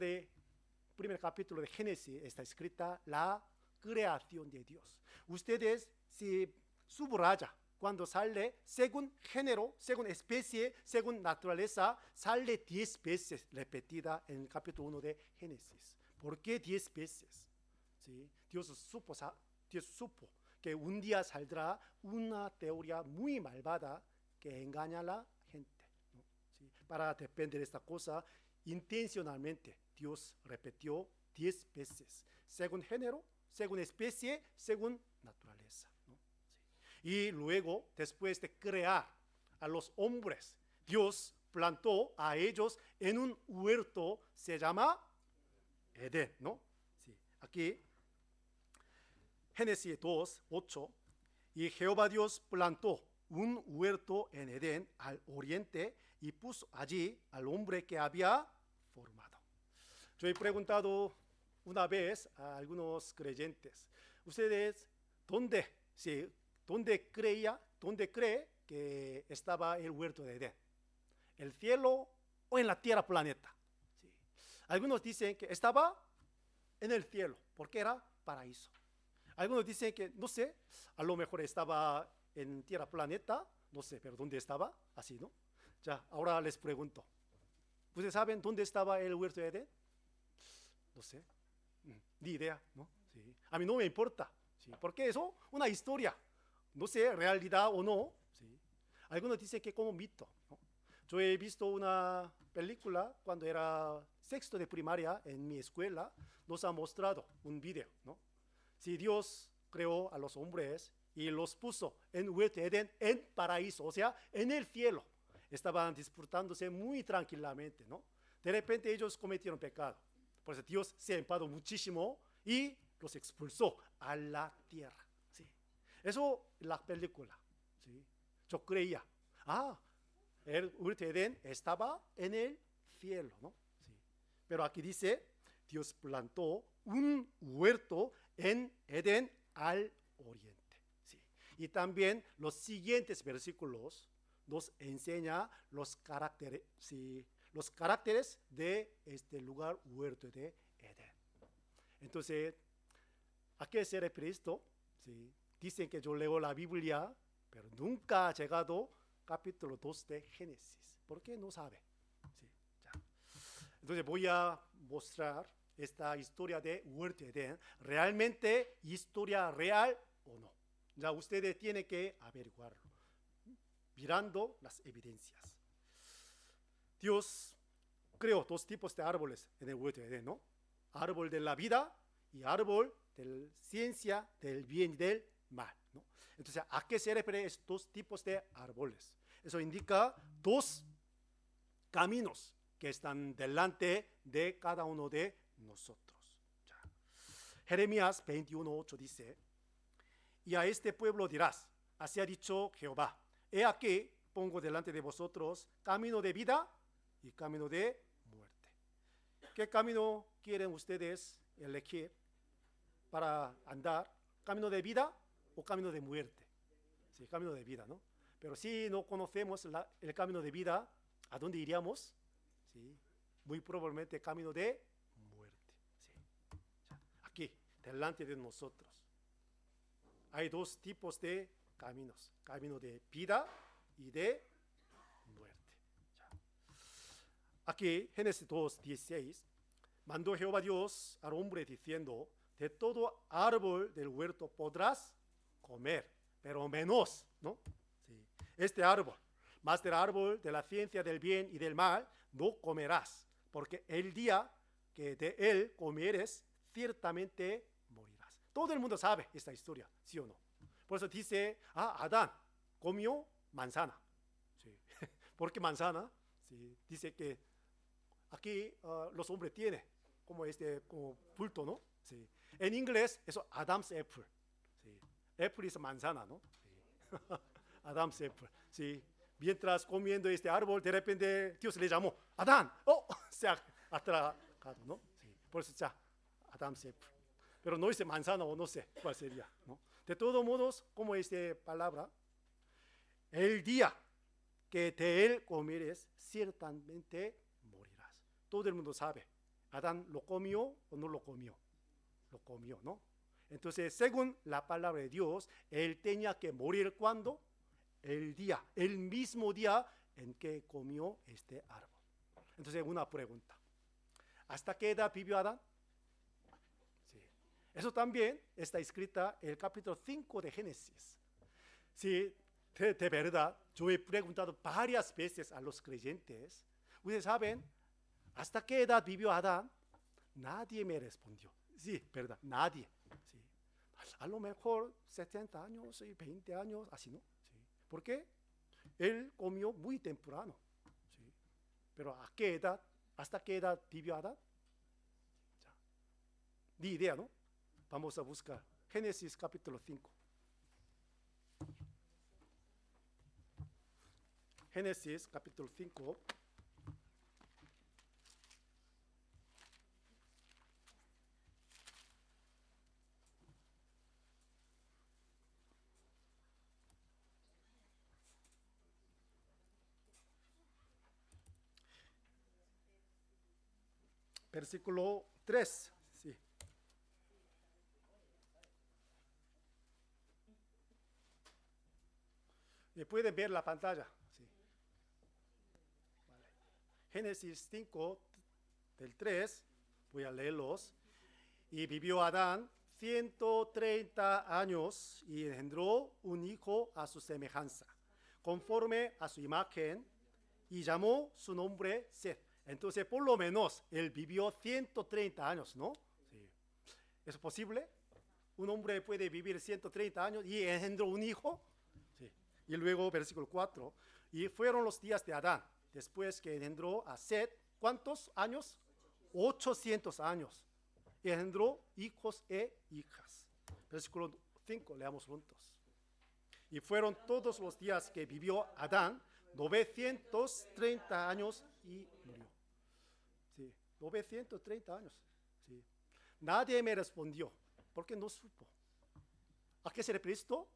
capítulo de Génesis está escrita la creación de Dios. Ustedes, si subraya, cuando sale según género, según especie, según naturaleza, sale 10 veces repetida en el capítulo 1 de Génesis. ¿Por qué 10 veces? ¿Sí? Dios supo que un día saldrá una teoría muy malvada que engaña a la gente, ¿no? ¿Sí? Para depender de esta cosa, intencionalmente Dios repitió 10 veces, según género, según especie, según naturaleza, ¿no? ¿Sí? Y luego, después de crear a los hombres, Dios plantó a ellos en un huerto, se llama Edén, ¿no? Sí. Aquí Génesis 2, 8, y Jehová Dios plantó un huerto en Edén al oriente y puso allí al hombre que había formado. Yo he preguntado una vez a algunos creyentes, ustedes, ¿dónde cree que estaba el huerto de Edén? ¿El cielo o en la tierra planeta? Sí. Algunos dicen que estaba en el cielo, porque era paraíso. Algunos dicen que, no sé, a lo mejor estaba en tierra planeta, no sé, pero ¿dónde estaba? Así, ¿no? Ya, ahora les pregunto, ¿ustedes saben dónde estaba el huerto de Edén? No sé, ni idea, ¿no? Sí. A mí no me importa, ¿sí? Porque eso, una historia, no sé, realidad o no, ¿sí? Algunos dicen que como mito, ¿no? Yo he visto una película cuando era sexto de primaria en mi escuela, nos ha mostrado un video, ¿no? Si Dios creó a los hombres y los puso en huerto de Edén, en paraíso, o sea, en el cielo, estaban disfrutándose muy tranquilamente, ¿no? De repente ellos cometieron pecado, por eso Dios se enfadó muchísimo y los expulsó a la tierra, ¿sí? Eso es la película, ¿sí? Yo creía, el huerto de Edén estaba en el cielo, ¿no? Sí. Pero aquí dice, Dios plantó un huerto en Edén al oriente, ¿sí? Y también los siguientes versículos nos enseña los caracteres, ¿sí?, los caracteres de este lugar huerto de Edén. Entonces, ¿a qué se refiere esto? ¿Sí? Dicen que yo leo la Biblia, pero nunca ha llegado capítulo 2 de Génesis. ¿Por qué? No sabe. ¿Sí? Ya. Entonces voy a mostrar esta historia de huerto de Edén, ¿realmente historia real o no? Ya ustedes tienen que averiguarlo, mirando las evidencias. Dios creó 2 tipos de árboles en el huerto de Edén, ¿no? Árbol de la vida y árbol de la ciencia del bien y del mal, ¿no? Entonces, ¿a qué se refieren estos tipos de árboles? Eso indica 2 caminos que están delante de cada uno de nosotros. Ya. Jeremías 21:8 dice, y a este pueblo dirás, así ha dicho Jehová, he aquí pongo delante de vosotros camino de vida y camino de muerte. ¿Qué camino quieren ustedes elegir para andar? ¿Camino de vida o camino de muerte? Sí, camino de vida, ¿no? Pero si no conocemos el camino de vida, ¿a dónde iríamos? Sí, muy probablemente camino de muerte. Sí. Aquí, delante de nosotros, hay 2 tipos de caminos: camino de vida y de muerte. Aquí, Génesis 2:16, mandó Jehová Dios al hombre diciendo, de todo árbol del huerto podrás comer, pero menos, ¿no? Sí. Este árbol, más del árbol de la ciencia del bien y del mal, no comerás, porque el día que de él comieres, ciertamente morirás. Todo el mundo sabe esta historia, ¿sí o no? Por eso dice, Adán comió manzana. Sí. ¿Por qué manzana? Sí. Dice que aquí los hombres tienen como fruto, ¿no? Sí. En inglés, eso Adam's apple. Sí. Apple es manzana, ¿no? Sí. Adam's apple. Sí. Mientras comiendo este árbol, de repente Dios le llamó, Adán, se ha atragado, ¿no? Sí. Por eso ya, Adam's apple. Pero no dice manzana o no sé cuál sería, ¿no? De todos modos, como esta palabra, el día que de él comieres, ciertamente morirás. Todo el mundo sabe. Adán lo comió o no lo comió. Lo comió, ¿no? Entonces, según la palabra de Dios, él tenía que morir cuando el mismo día en que comió este árbol. Entonces, una pregunta. ¿Hasta qué edad vivió Adán? Sí. Eso también está escrita en el capítulo 5 de Génesis. Sí, de verdad, yo he preguntado varias veces a los creyentes. Ustedes saben, ¿hasta qué edad vivió Adán? Nadie me respondió. Sí, verdad, nadie. Sí. A lo mejor 70 años y 20 años, así no. Sí. ¿Por qué? Él comió muy temprano. Sí. Pero ¿a qué edad? ¿Hasta qué edad vivió Adán? Ya. Ni idea, ¿no? Vamos a buscar. Génesis capítulo 5. Génesis capítulo 5. Versículo 3. Sí. Pueden ver la pantalla. Sí. Vale. Génesis 5, del 3, voy a leerlos. Y vivió Adán 130 años y engendró un hijo a su semejanza, conforme a su imagen, y llamó su nombre Seth. Entonces, por lo menos, él vivió 130 años, ¿no? Sí. ¿Es posible? Un hombre puede vivir 130 años y engendró un hijo. Sí. Y luego, versículo 4, y fueron los días de Adán, después que engendró a Seth, ¿cuántos años? 800 años. Y engendró hijos e hijas. Versículo 5, leamos juntos. Y fueron todos los días que vivió Adán, 930 años y murió. Sí, 930 años. Sí. Nadie me respondió, porque no supo. ¿A qué se le prestó?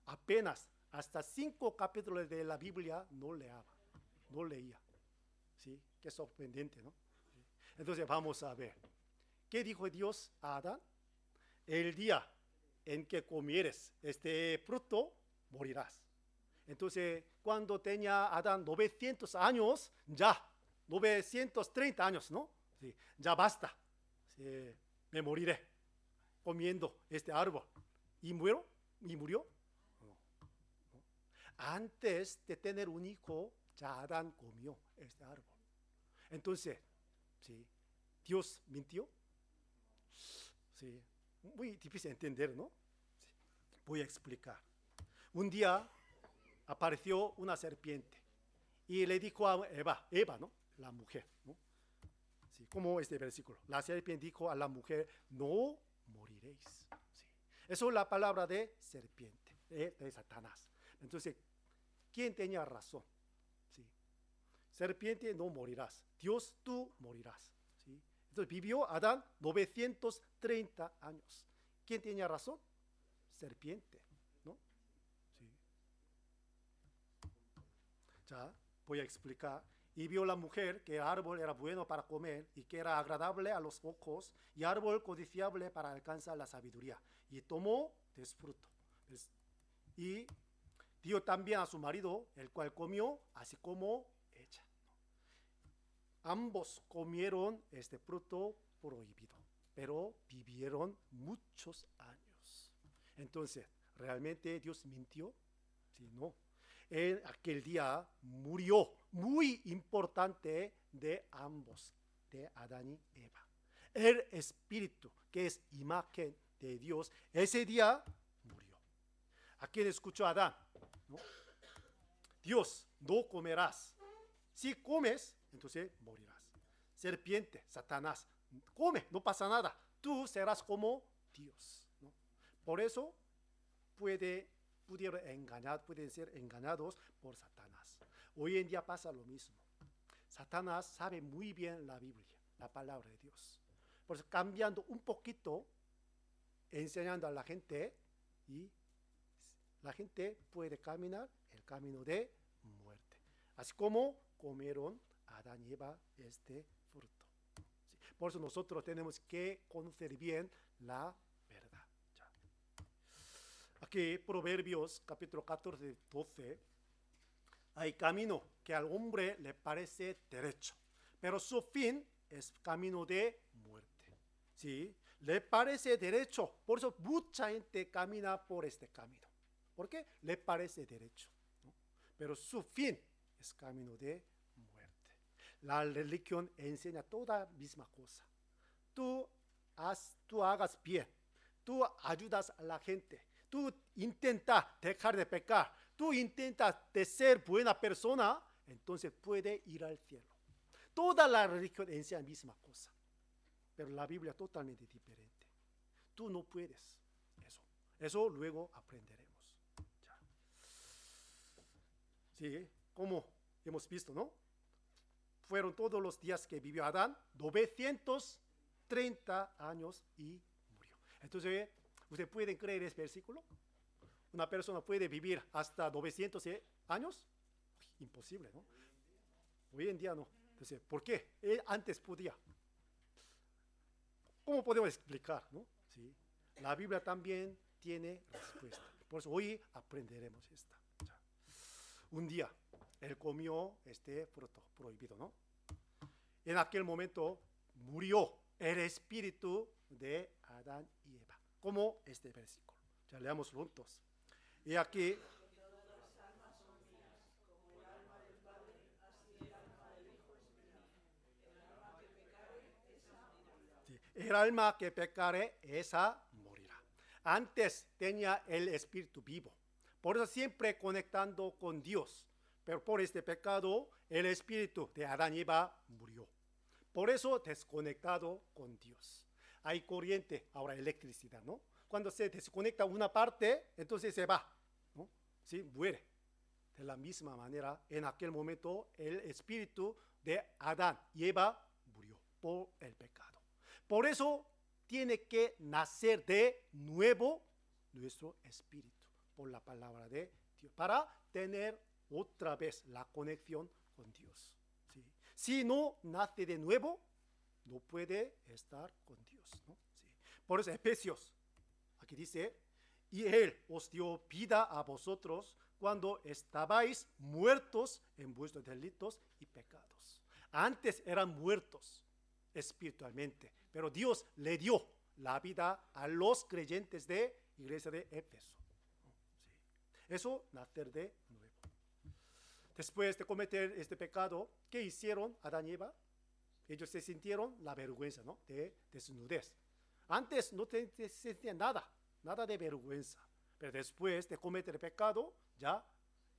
Apenas hasta 5 capítulos de la Biblia no leía. Sí, qué sorprendente, ¿no? Sí. Entonces vamos a ver. ¿Qué dijo Dios a Adán? El día en que comieres este fruto, morirás. Entonces, cuando tenía Adán 900 años, ya, 930 años, ¿no? Sí, ya basta. Sí, me moriré comiendo este árbol. ¿Y murió? No, no. Antes de tener un hijo, ya Adán comió este árbol. Entonces, sí, ¿Dios mintió? Sí, muy difícil de entender, ¿no? Sí. Voy a explicar. Un día apareció una serpiente y le dijo a Eva, ¿no? La mujer, ¿no? Sí, como este versículo. La serpiente dijo a la mujer, no moriréis. Sí. Eso es la palabra de serpiente, de Satanás. Entonces, ¿quién tenía razón? Sí. Serpiente, no morirás. Dios, tú morirás. ¿Sí? Entonces vivió Adán 930 años. ¿Quién tenía razón? Serpiente, ¿no? Sí. Ya, voy a explicar. Y vio la mujer que el árbol era bueno para comer y que era agradable a los ojos y árbol codiciable para alcanzar la sabiduría. Y tomó de su fruto. Y dio también a su marido, el cual comió, así como ella. Ambos comieron este fruto prohibido, pero vivieron muchos años. Entonces, ¿realmente Dios mintió? Sí, no. En aquel día murió, muy importante de ambos, de Adán y Eva. El espíritu, que es imagen de Dios, ese día murió. ¿A quién escuchó Adán? ¿No? Dios, no comerás. Si comes, entonces morirás. Serpiente, Satanás, come, no pasa nada. Tú serás como Dios, ¿no? Por eso pueden ser engañados por Satanás. Hoy en día pasa lo mismo. Satanás sabe muy bien la Biblia, la palabra de Dios. Por eso cambiando un poquito, enseñando a la gente, y la gente puede caminar el camino de muerte. así como comieron Adán y Eva este fruto. ¿Sí? Por eso nosotros tenemos que conocer bien la verdad. Ya. Aquí Proverbios capítulo 14, 12. Hay camino que al hombre le parece derecho, pero su fin es camino de muerte. ¿Sí? Le parece derecho, por eso mucha gente camina por este camino. ¿Por qué? Le parece derecho, ¿no? Pero su fin es camino de muerte. La religión enseña toda misma cosa. Tú hagas bien, tú ayudas a la gente, tú intentas dejar de pecar, tú intentas de ser buena persona, entonces puede ir al cielo. Toda la religión enseña la misma cosa, pero la Biblia es totalmente diferente. Tú no puedes eso. Eso luego aprenderemos. Ya. Sí, como hemos visto, ¿no? Fueron todos los días que vivió Adán, 930 años y murió. Entonces, ¿ustedes pueden creer ese versículo? ¿Una persona puede vivir hasta 900 años? Imposible, ¿no? Hoy en día no. Entonces, ¿por qué? Antes podía. ¿Cómo podemos explicar, no? ¿Sí? La Biblia también tiene respuesta. Por eso hoy aprenderemos esta. Ya. Un día, él comió este fruto prohibido, ¿no? En aquel momento murió el espíritu de Adán y Eva, como este versículo. Ya leamos juntos. Y aquí, sí, el alma que pecare, esa morirá. Antes tenía el espíritu vivo, por eso siempre conectando con Dios. Pero por este pecado, el espíritu de Adán y Eva murió. Por eso desconectado con Dios. Hay corriente, ahora electricidad, ¿no? Cuando se desconecta una parte, entonces se va, ¿no? ¿Sí? Muere. De la misma manera, en aquel momento, el espíritu de Adán y Eva murió por el pecado. Por eso tiene que nacer de nuevo nuestro espíritu, por la palabra de Dios, para tener otra vez la conexión con Dios. ¿Sí? Si no nace de nuevo, no puede estar con Dios, ¿no? ¿Sí? Por eso Efesios, aquí dice, y Él os dio vida a vosotros cuando estabais muertos en vuestros delitos y pecados. Antes eran muertos espiritualmente, pero Dios le dio la vida a los creyentes de iglesia de Éfeso. ¿Sí? Eso, nacer de nuevo. Después de cometer este pecado, ¿qué hicieron Adán y Eva? Ellos se sintieron la vergüenza, ¿no? De desnudez. Antes no se sentía nada de vergüenza. Pero después de cometer el pecado, ya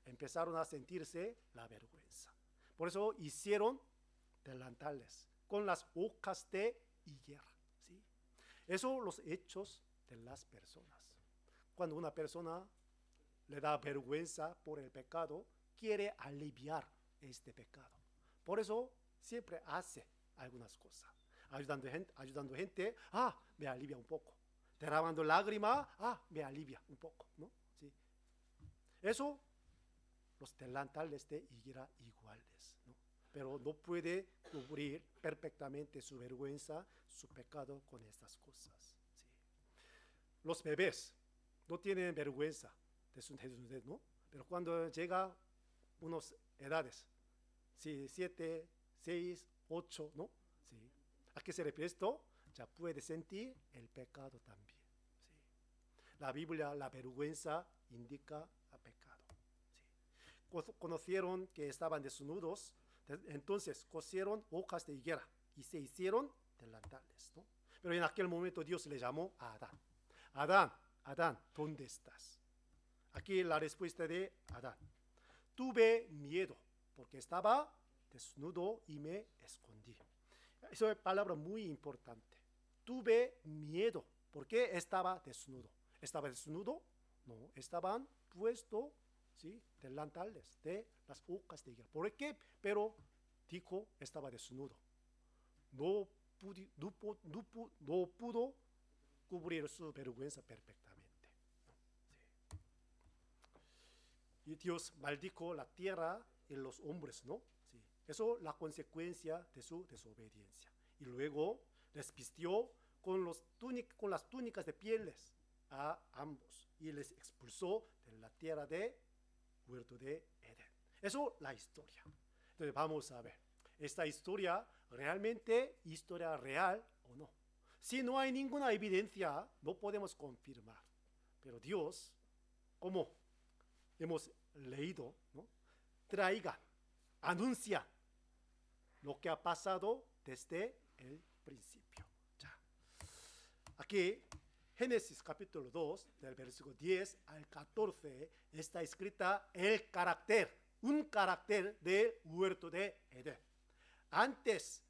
empezaron a sentirse la vergüenza. Por eso hicieron delantales con las hojas de higuera. ¿Sí? Eso los hechos de las personas. Cuando una persona le da vergüenza por el pecado, quiere aliviar este pecado. Por eso siempre hace algunas cosas. Ayudando gente, me alivia un poco. Derramando lágrimas, me alivia un poco, ¿no? ¿Sí? Eso, los delantales de higuera iguales, ¿no? Pero no puede cubrir perfectamente su vergüenza, su pecado con estas cosas. ¿Sí? Los bebés no tienen vergüenza de su desnudez, ¿no? Pero cuando llega unas edades, ¿sí? 7, 6, 8, ¿no? ¿Sí? ¿A qué se refiere esto? Ya puede sentir el pecado también. ¿Sí? La Biblia, la vergüenza indica a pecado. ¿Sí? Conocieron que estaban desnudos, entonces cosieron hojas de higuera y se hicieron delantales, ¿no? Pero en aquel momento Dios le llamó a Adán. Adán, ¿dónde estás? Aquí la respuesta de Adán. Tuve miedo porque estaba desnudo y me escondí. Esa es una palabra muy importante. Tuve miedo porque estaba desnudo. ¿Estaba desnudo? No, estaban puestos, ¿sí? Delantales de las hojas de higuera. ¿Por qué? Pero dijo estaba desnudo. No pudo cubrir su vergüenza perfectamente. ¿No? Sí. Y Dios maldijo la tierra en los hombres, ¿no? Sí. Eso es la consecuencia de su desobediencia. Y luego les vistió con las túnicas de pieles a ambos y les expulsó de la tierra de huerto de Edén. Eso es la historia. Entonces vamos a ver, ¿esta historia realmente historia real o no? Si no hay ninguna evidencia, no podemos confirmar. Pero Dios, como hemos leído, ¿no? Traigan, anuncian lo que ha pasado desde el principio. Ya. Aquí, Génesis capítulo 2, del versículo 10 al 14, está escrita el carácter, un carácter del huerto de Edén. Antes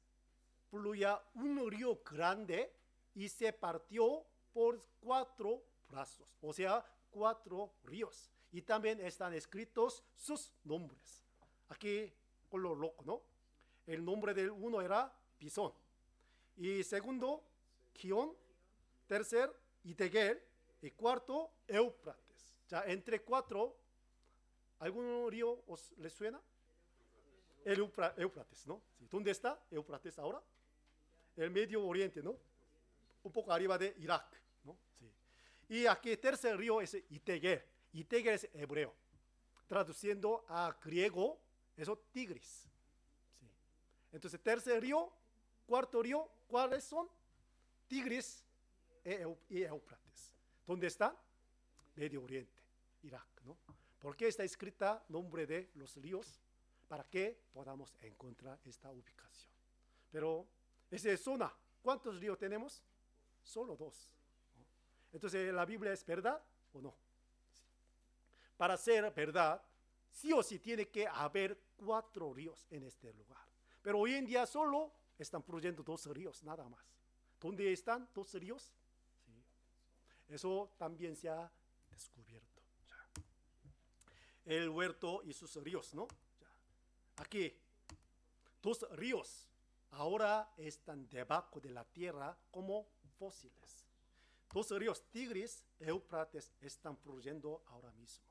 fluía un río grande y se partió por 4 brazos, o sea, 4 ríos. Y también están escritos sus nombres. Aquí, color loco, ¿no? El nombre del uno era Pisón. Y segundo, Gihón. Tercer, Itegel. Y cuarto, Éufrates. Ya, entre 4, ¿algún río les suena? El Éufrates, ¿no? Sí. ¿Dónde está Éufrates ahora? El Medio Oriente, ¿no? Un poco arriba de Irak, ¿no? Sí. Y aquí el tercer río es Itegel. Itegel es hebreo. Traduciendo a griego, eso Tigris. Sí. Entonces, tercer río, cuarto río, ¿cuáles son? Tigris y Éufrates. ¿Dónde están? Medio Oriente, Irak, ¿no? ¿Por qué está escrita nombre de los ríos? Para que podamos encontrar esta ubicación. Pero esa zona, ¿cuántos ríos tenemos? Solo 2. ¿No? Entonces, ¿la Biblia es verdad o no? Sí. Para ser verdad, sí o sí tiene que haber 4 ríos en este lugar. Pero hoy en día solo están fluyendo 2 ríos, nada más. ¿Dónde están 2 ríos? Sí. Eso también se ha descubierto. Ya. El huerto y sus ríos, ¿no? Ya. Aquí, 2 ríos ahora están debajo de la tierra como fósiles. 2 ríos, Tigris y Éufrates, están fluyendo ahora mismo.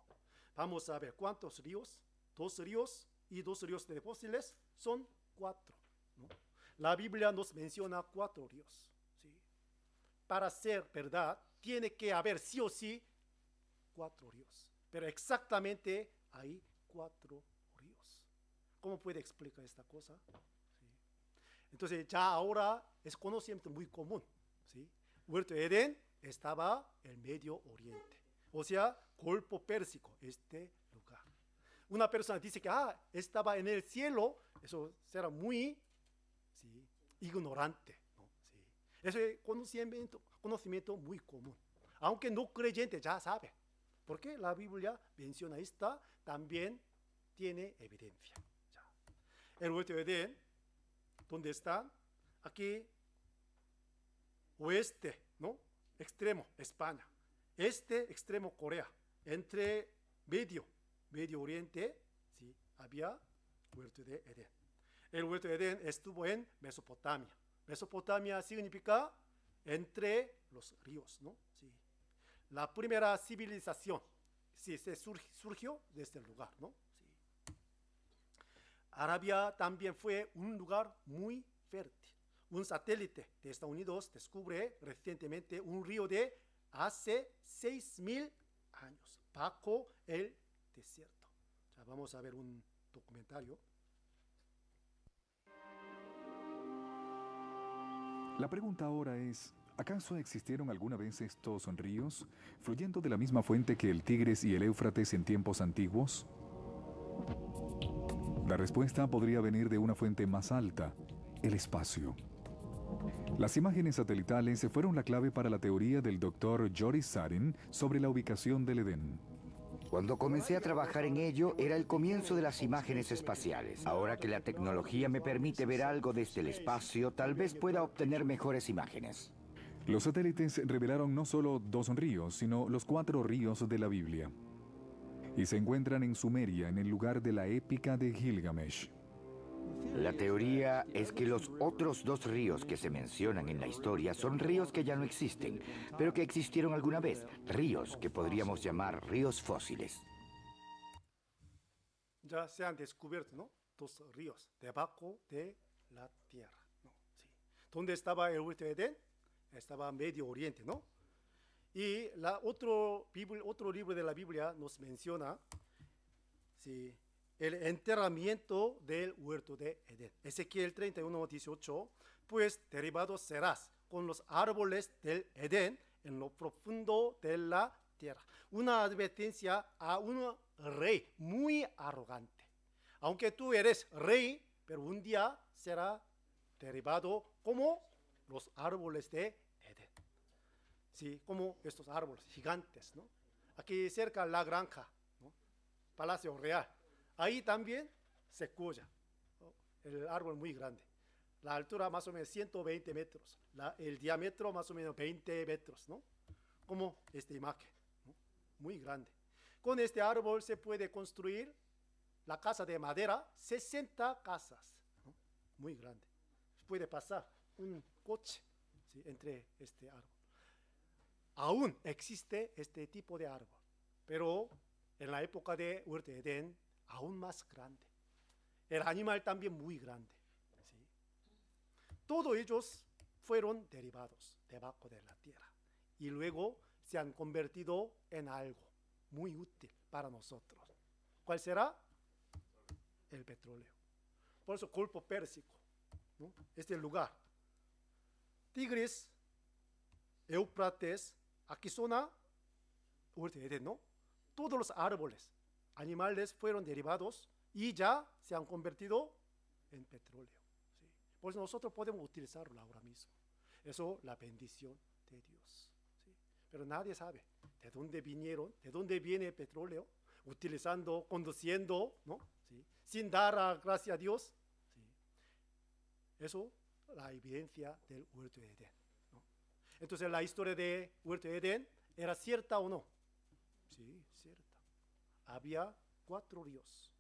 Vamos a ver cuántos ríos. 2 ríos y 2 ríos de fósiles son 4, ¿no? La Biblia nos menciona 4 ríos. ¿Sí? Para ser verdad, tiene que haber sí o sí 4 ríos. Pero exactamente hay 4 ríos. ¿Cómo puede explicar esta cosa? ¿Sí? Entonces ya ahora es conocimiento muy común. ¿Sí? Huerto de Edén estaba en Medio Oriente. O sea, Golfo Pérsico, este lugar. Una persona dice que estaba en el cielo, eso será muy ignorante, ¿no? Sí. Eso es conocimiento muy común. Aunque no creyente ya sabe. Porque la Biblia menciona esta, también tiene evidencia. Ya. El huerto de Edén, ¿dónde está? Aquí, oeste, ¿no? Extremo, España. Este extremo, Corea. Entre Medio Oriente, sí, había huerto de Edén. El huerto de Edén estuvo en Mesopotamia. Mesopotamia significa entre los ríos, ¿no? Sí. La primera civilización, sí, se surgió de este lugar, ¿no? Sí. Arabia también fue un lugar muy fértil. Un satélite de Estados Unidos descubre recientemente un río de hace 6,000 años, bajo el desierto. Ya vamos a ver un documentario. La pregunta ahora es, ¿acaso existieron alguna vez estos ríos, fluyendo de la misma fuente que el Tigris y el Éufrates en tiempos antiguos? La respuesta podría venir de una fuente más alta, el espacio. Las imágenes satelitales fueron la clave para la teoría del Dr. Joris Sarin sobre la ubicación del Edén. Cuando comencé a trabajar en ello, era el comienzo de las imágenes espaciales. Ahora que la tecnología me permite ver algo desde el espacio, tal vez pueda obtener mejores imágenes. Los satélites revelaron no solo 2 ríos, sino los 4 ríos de la Biblia. Y se encuentran en Sumeria, en el lugar de la épica de Gilgamesh. La teoría es que los otros 2 ríos que se mencionan en la historia son ríos que ya no existen, pero que existieron alguna vez, ríos que podríamos llamar ríos fósiles. ya se han descubierto, ¿no? Dos ríos debajo de la tierra, ¿no? Sí. ¿Dónde estaba el huerto de Edén? Estaba en Medio Oriente, ¿no? Y otro libro de la Biblia nos menciona, sí, el enterramiento del huerto de Edén. Ezequiel 31:18, pues derribado serás con los árboles del Edén en lo profundo de la tierra. Una advertencia a un rey muy arrogante. Aunque tú eres rey, pero un día será derribado como los árboles de Edén. Sí, como estos árboles gigantes, ¿no? Aquí cerca la granja, ¿no? Palacio Real. Ahí también secuoya, ¿no? El árbol muy grande. La altura más o menos 120 metros. El diámetro más o menos 20 metros, ¿no? Como esta imagen, ¿no? Muy grande. Con este árbol se puede construir la casa de madera, 60 casas, ¿no? Muy grande. Puede pasar un coche, ¿sí? Entre este árbol. Aún existe este tipo de árbol, pero en la época de Huerto de Edén, aún más grande. El animal también muy grande. ¿Sí? Todos ellos fueron derivados debajo de la tierra y luego se han convertido en algo muy útil para nosotros. ¿Cuál será? El petróleo. Por eso Golfo Pérsico, ¿no? Este lugar. Tigris, Éufrates, aquí zona, Huerto de Edén, ¿no? Todos los árboles, animales fueron derivados y ya se han convertido en petróleo. ¿Sí? Por eso nosotros podemos utilizarlo ahora mismo. Eso es la bendición de Dios. ¿Sí? Pero nadie sabe de dónde vinieron, de dónde viene el petróleo, utilizando, conduciendo, ¿no? ¿Sí? Sin dar gracias a Dios. ¿Sí? Eso es la evidencia del Huerto de Edén. ¿No? Entonces, la historia de Huerto de Edén, ¿era cierta o no? Sí, cierta. Había 4 ríos.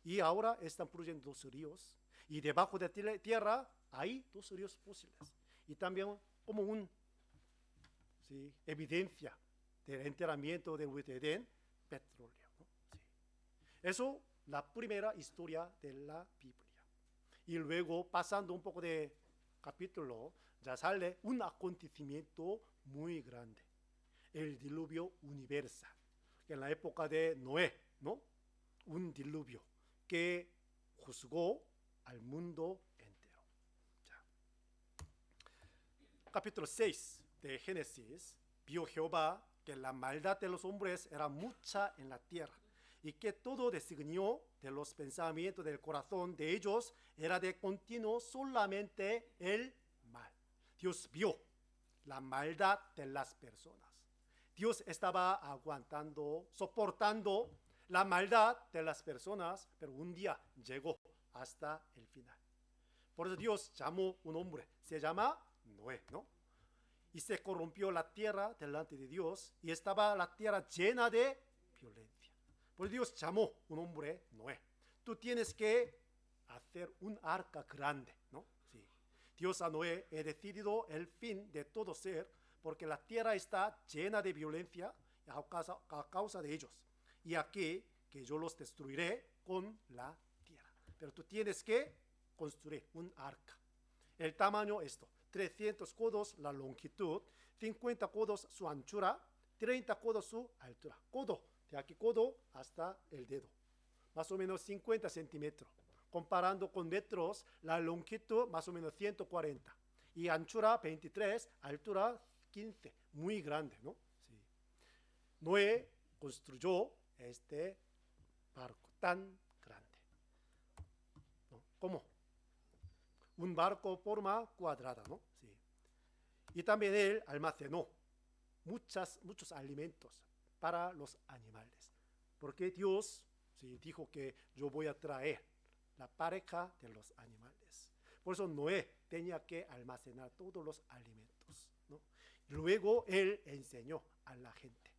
Y ahora están fluyendo 2 ríos. Y debajo de la tierra hay 2 ríos fósiles. Y también como una evidencia del enterramiento del Huerto de Edén, petróleo, ¿no? Sí. Eso es la primera historia de la Biblia. Y luego, pasando un poco de capítulo, ya sale un acontecimiento muy grande. El diluvio universal. En la época de Noé, ¿no? Un diluvio que juzgó al mundo entero. Ya. Capítulo 6 de Génesis, vio Jehová que la maldad de los hombres era mucha en la tierra y que todo designio de los pensamientos del corazón de ellos era de continuo solamente el mal. Dios vio la maldad de las personas. Dios estaba aguantando, soportando la maldad de las personas, pero un día llegó hasta el final. Por eso Dios llamó un hombre, se llama Noé, ¿no? Y se corrompió la tierra delante de Dios y estaba la tierra llena de violencia. Por eso Dios llamó un hombre, Noé. Tú tienes que hacer un arca grande, ¿no? Sí. Dios a Noé, he decidido el fin de todo ser, porque la tierra está llena de violencia a causa de ellos. Y aquí que yo los destruiré con la tierra. Pero tú tienes que construir un arca. El tamaño esto, 300 codos la longitud, 50 codos su anchura, 30 codos su altura. Codo, de aquí codo hasta el dedo. Más o menos 50 centímetros. Comparando con metros, la longitud más o menos 140. Y anchura 23, altura 15. Muy grande, ¿no? Sí. Noé construyó este barco tan grande, ¿no? ¿Cómo? Un barco forma cuadrada, ¿no? Sí. Y también él almacenó muchos alimentos para los animales, porque Dios dijo que yo voy a traer la pareja de los animales. Por eso Noé tenía que almacenar todos los alimentos, ¿no? Luego él enseñó a la gente.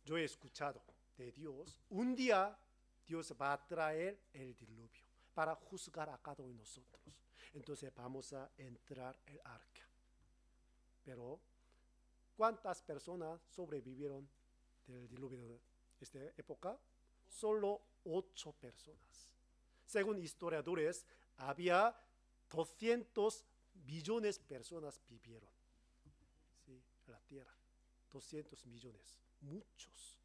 Yo he escuchado de Dios, un día Dios va a traer el diluvio para juzgar a cada uno de nosotros. Entonces vamos a entrar el arca. Pero, ¿cuántas personas sobrevivieron del diluvio de esta época? solo 8 personas. Según historiadores, había 200 millones de personas vivieron, ¿sí?, en la tierra. 200 millones, muchos.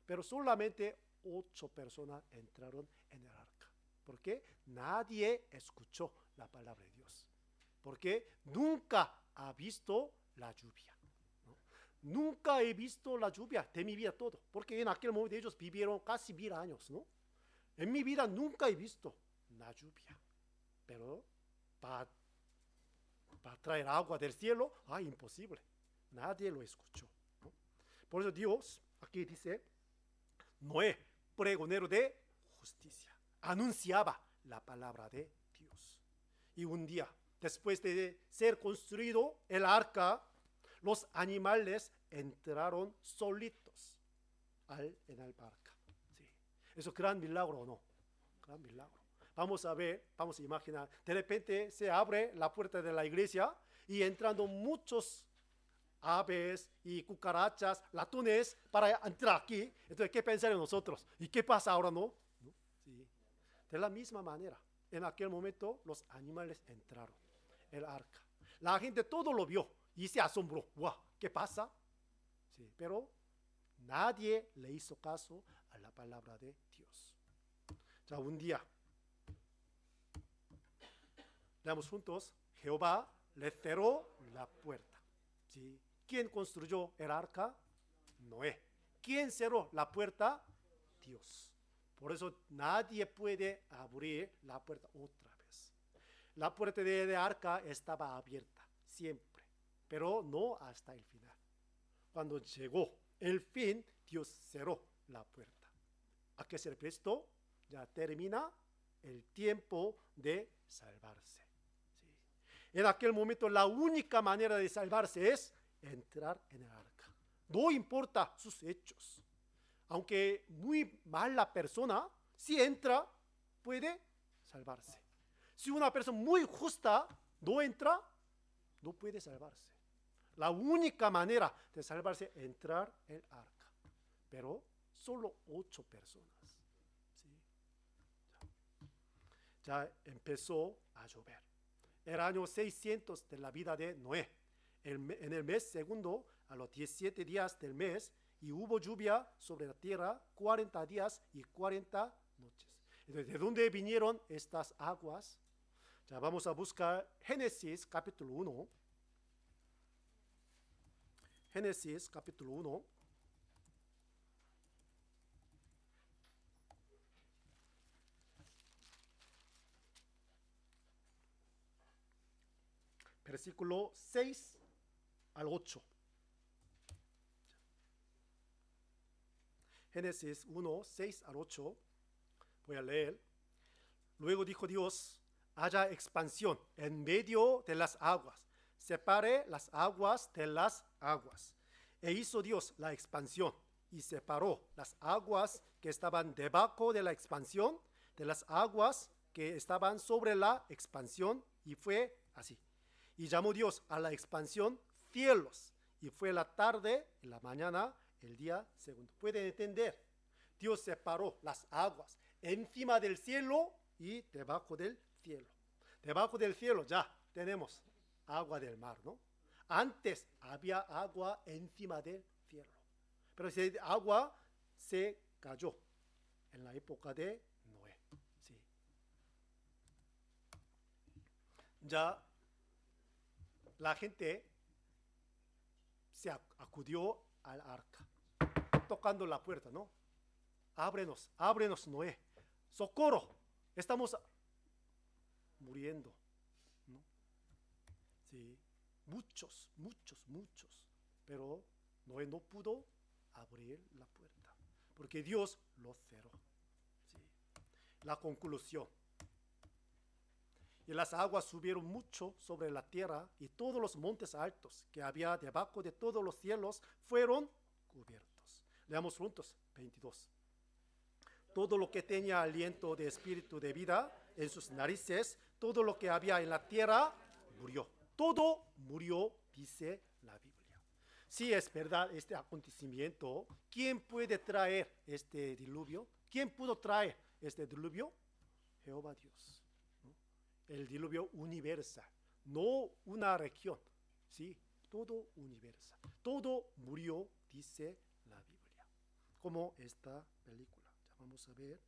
Pero solamente 8 personas entraron en el arca. ¿Por qué? Nadie escuchó la palabra de Dios. Porque nunca ha visto la lluvia, ¿no? Nunca he visto la lluvia de mi vida todo. Porque en aquel momento ellos vivieron casi 1000 años, ¿no? En mi vida nunca he visto la lluvia. Pero para traer agua del cielo, imposible. Nadie lo escuchó, ¿no? Por eso Dios aquí dice, Noé, pregonero de justicia, anunciaba la palabra de Dios. Y un día, después de ser construido el arca, los animales entraron solitos en el arca. Sí. ¿Eso es gran milagro o no? Gran milagro. Vamos a ver, vamos a imaginar, de repente se abre la puerta de la iglesia y entrando muchos aves y cucarachas, ratones para entrar aquí. Entonces, ¿qué pensarían nosotros? ¿Y qué pasa ahora, no? ¿No? Sí. De la misma manera, en aquel momento los animales entraron el arca. La gente todo lo vio y se asombró. ¡Wow! ¿Qué pasa? Sí, pero nadie le hizo caso a la palabra de Dios. Ya un día, leamos juntos, Jehová le cerró la puerta. ¿Sí? ¿Quién construyó el arca? Noé. ¿Quién cerró la puerta? Dios. Por eso nadie puede abrir la puerta otra vez. La puerta del arca estaba abierta siempre, pero no hasta el final. Cuando llegó el fin, Dios cerró la puerta. ¿A qué se refiere esto? Ya termina el tiempo de salvarse. ¿Sí? En aquel momento la única manera de salvarse es entrar en el arca. No importa sus hechos. Aunque muy mala persona, si entra, puede salvarse. Si una persona muy justa no entra, no puede salvarse. La única manera de salvarse es entrar en el arca. Pero solo 8 personas. ¿Sí? Ya empezó a llover. El año 600 de la vida de Noé. En el mes segundo, a los 17 días del mes, y hubo lluvia sobre la tierra 40 días y 40 noches. Entonces, ¿de dónde vinieron estas aguas? Ya vamos a buscar Génesis capítulo 1. Génesis capítulo 1. Versículo 6 al 8. Génesis 1, 6 al 8. Voy a leer. Luego dijo Dios, haya expansión en medio de las aguas. Separe las aguas de las aguas. E hizo Dios la expansión y separó las aguas que estaban debajo de la expansión de las aguas que estaban sobre la expansión, y fue así. Y llamó Dios a la expansión cielos, y fue la tarde y la mañana el día segundo. ¿Pueden entender? Dios separó las aguas encima del cielo y debajo del cielo. Debajo del cielo ya tenemos agua del mar, ¿no? Antes había agua encima del cielo, pero ese agua se cayó en la época de Noé. Sí. Ya la gente se acudió al arca, tocando la puerta, ¿no? Ábrenos, ábrenos, Noé. Socorro, estamos muriendo, ¿no? Sí, muchos. Pero Noé no pudo abrir la puerta, porque Dios lo cerró. Sí. La conclusión. Y las aguas subieron mucho sobre la tierra, y todos los montes altos que había debajo de todos los cielos fueron cubiertos. Leamos juntos, 22. Todo lo que tenía aliento de espíritu de vida en sus narices, todo lo que había en la tierra, murió. Todo murió, dice la Biblia. Si es verdad este acontecimiento, ¿quién puede traer este diluvio? ¿Quién pudo traer este diluvio? Jehová Dios, ¿no? El diluvio universal, no una región, ¿sí? Todo universal, todo murió, dice la Biblia, como esta película. Ya vamos a ver.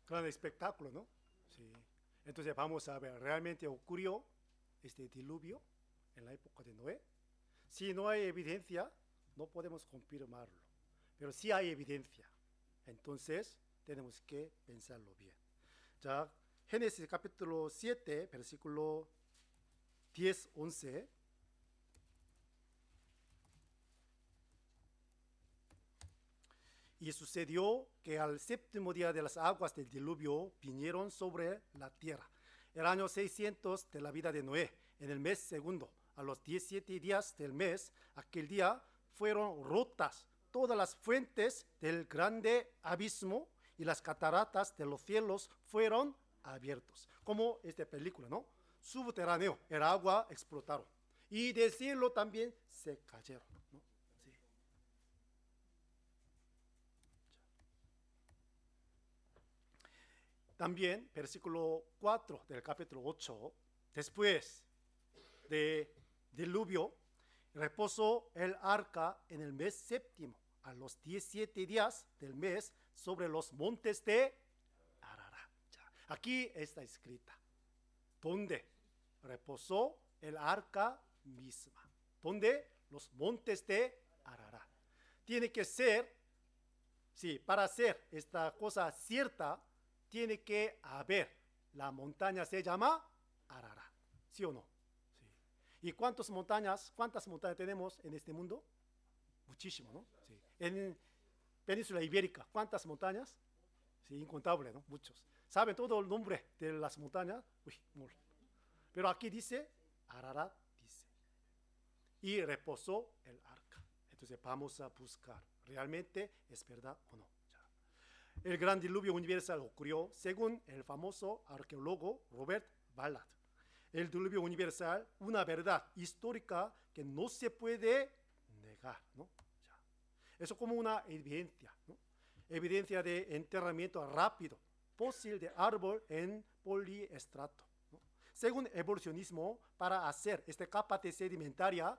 Gran espectáculo, ¿no? Sí. Entonces vamos a ver, ¿realmente ocurrió este diluvio en la época de Noé? Si no hay evidencia, no podemos confirmarlo. Pero si hay evidencia, entonces tenemos que pensarlo bien. Ya, Génesis capítulo 7, versículo 10, 11. Y sucedió que al séptimo día de las aguas del diluvio vinieron sobre la tierra. El año 600 de la vida de Noé, en el mes segundo, a los 17 días del mes, aquel día fueron rotas todas las fuentes del grande abismo y las cataratas de los cielos fueron abiertos. Como esta película, ¿no? Subterráneo, el agua explotaron. Y del cielo también se cayeron, ¿no? Sí. También, versículo 4 del capítulo 8, después de diluvio, reposó el arca en el mes séptimo, a los 17 días del mes, sobre los montes de Ararat. Aquí está escrita, ¿dónde reposó el arca misma? ¿Dónde? Los montes de Ararat. Tiene que ser, sí, para hacer esta cosa cierta, tiene que haber, la montaña se llama Ararat, ¿sí o no? Sí. ¿Y cuántas montañas tenemos en este mundo? Muchísimo, ¿no? Sí. En Península Ibérica, ¿cuántas montañas? Sí, incontable, ¿no? Muchos. ¿Saben todo el nombre de las montañas? Uy, no. Pero aquí dice, Ararat dice. Y reposó el arca. Entonces vamos a buscar, ¿realmente es verdad o no? El gran diluvio universal ocurrió según el famoso arqueólogo Robert Ballard. El diluvio universal, una verdad histórica que no se puede negar, ¿no? Eso como una evidencia, ¿no? Evidencia de enterramiento rápido, fósil de árbol en poliestrato, ¿no? Según evolucionismo, para hacer esta capa de sedimentaria,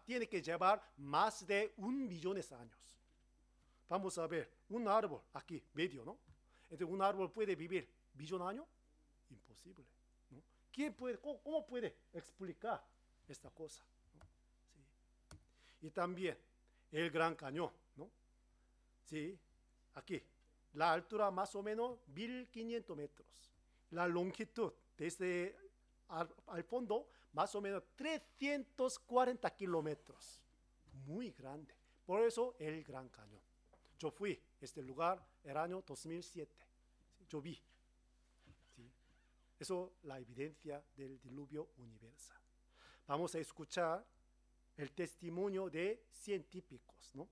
tiene que llevar más de 1.000.000 de años. Vamos a ver, un árbol aquí, medio, ¿no? Entonces, un árbol puede vivir 1.000.000 años, imposible, ¿no? ¿Cómo puede explicar esta cosa? ¿No? Sí. Y también el Gran Cañón, ¿no? Sí, aquí, la altura más o menos 1500 metros, la longitud desde al fondo más o menos 340 kilómetros, muy grande. Por eso el Gran Cañón. Yo fui a este lugar el año 2007, ¿sí? Yo vi. ¿Sí? Eso es la evidencia del diluvio universal. Vamos a escuchar el testimonio de científicos, ¿no?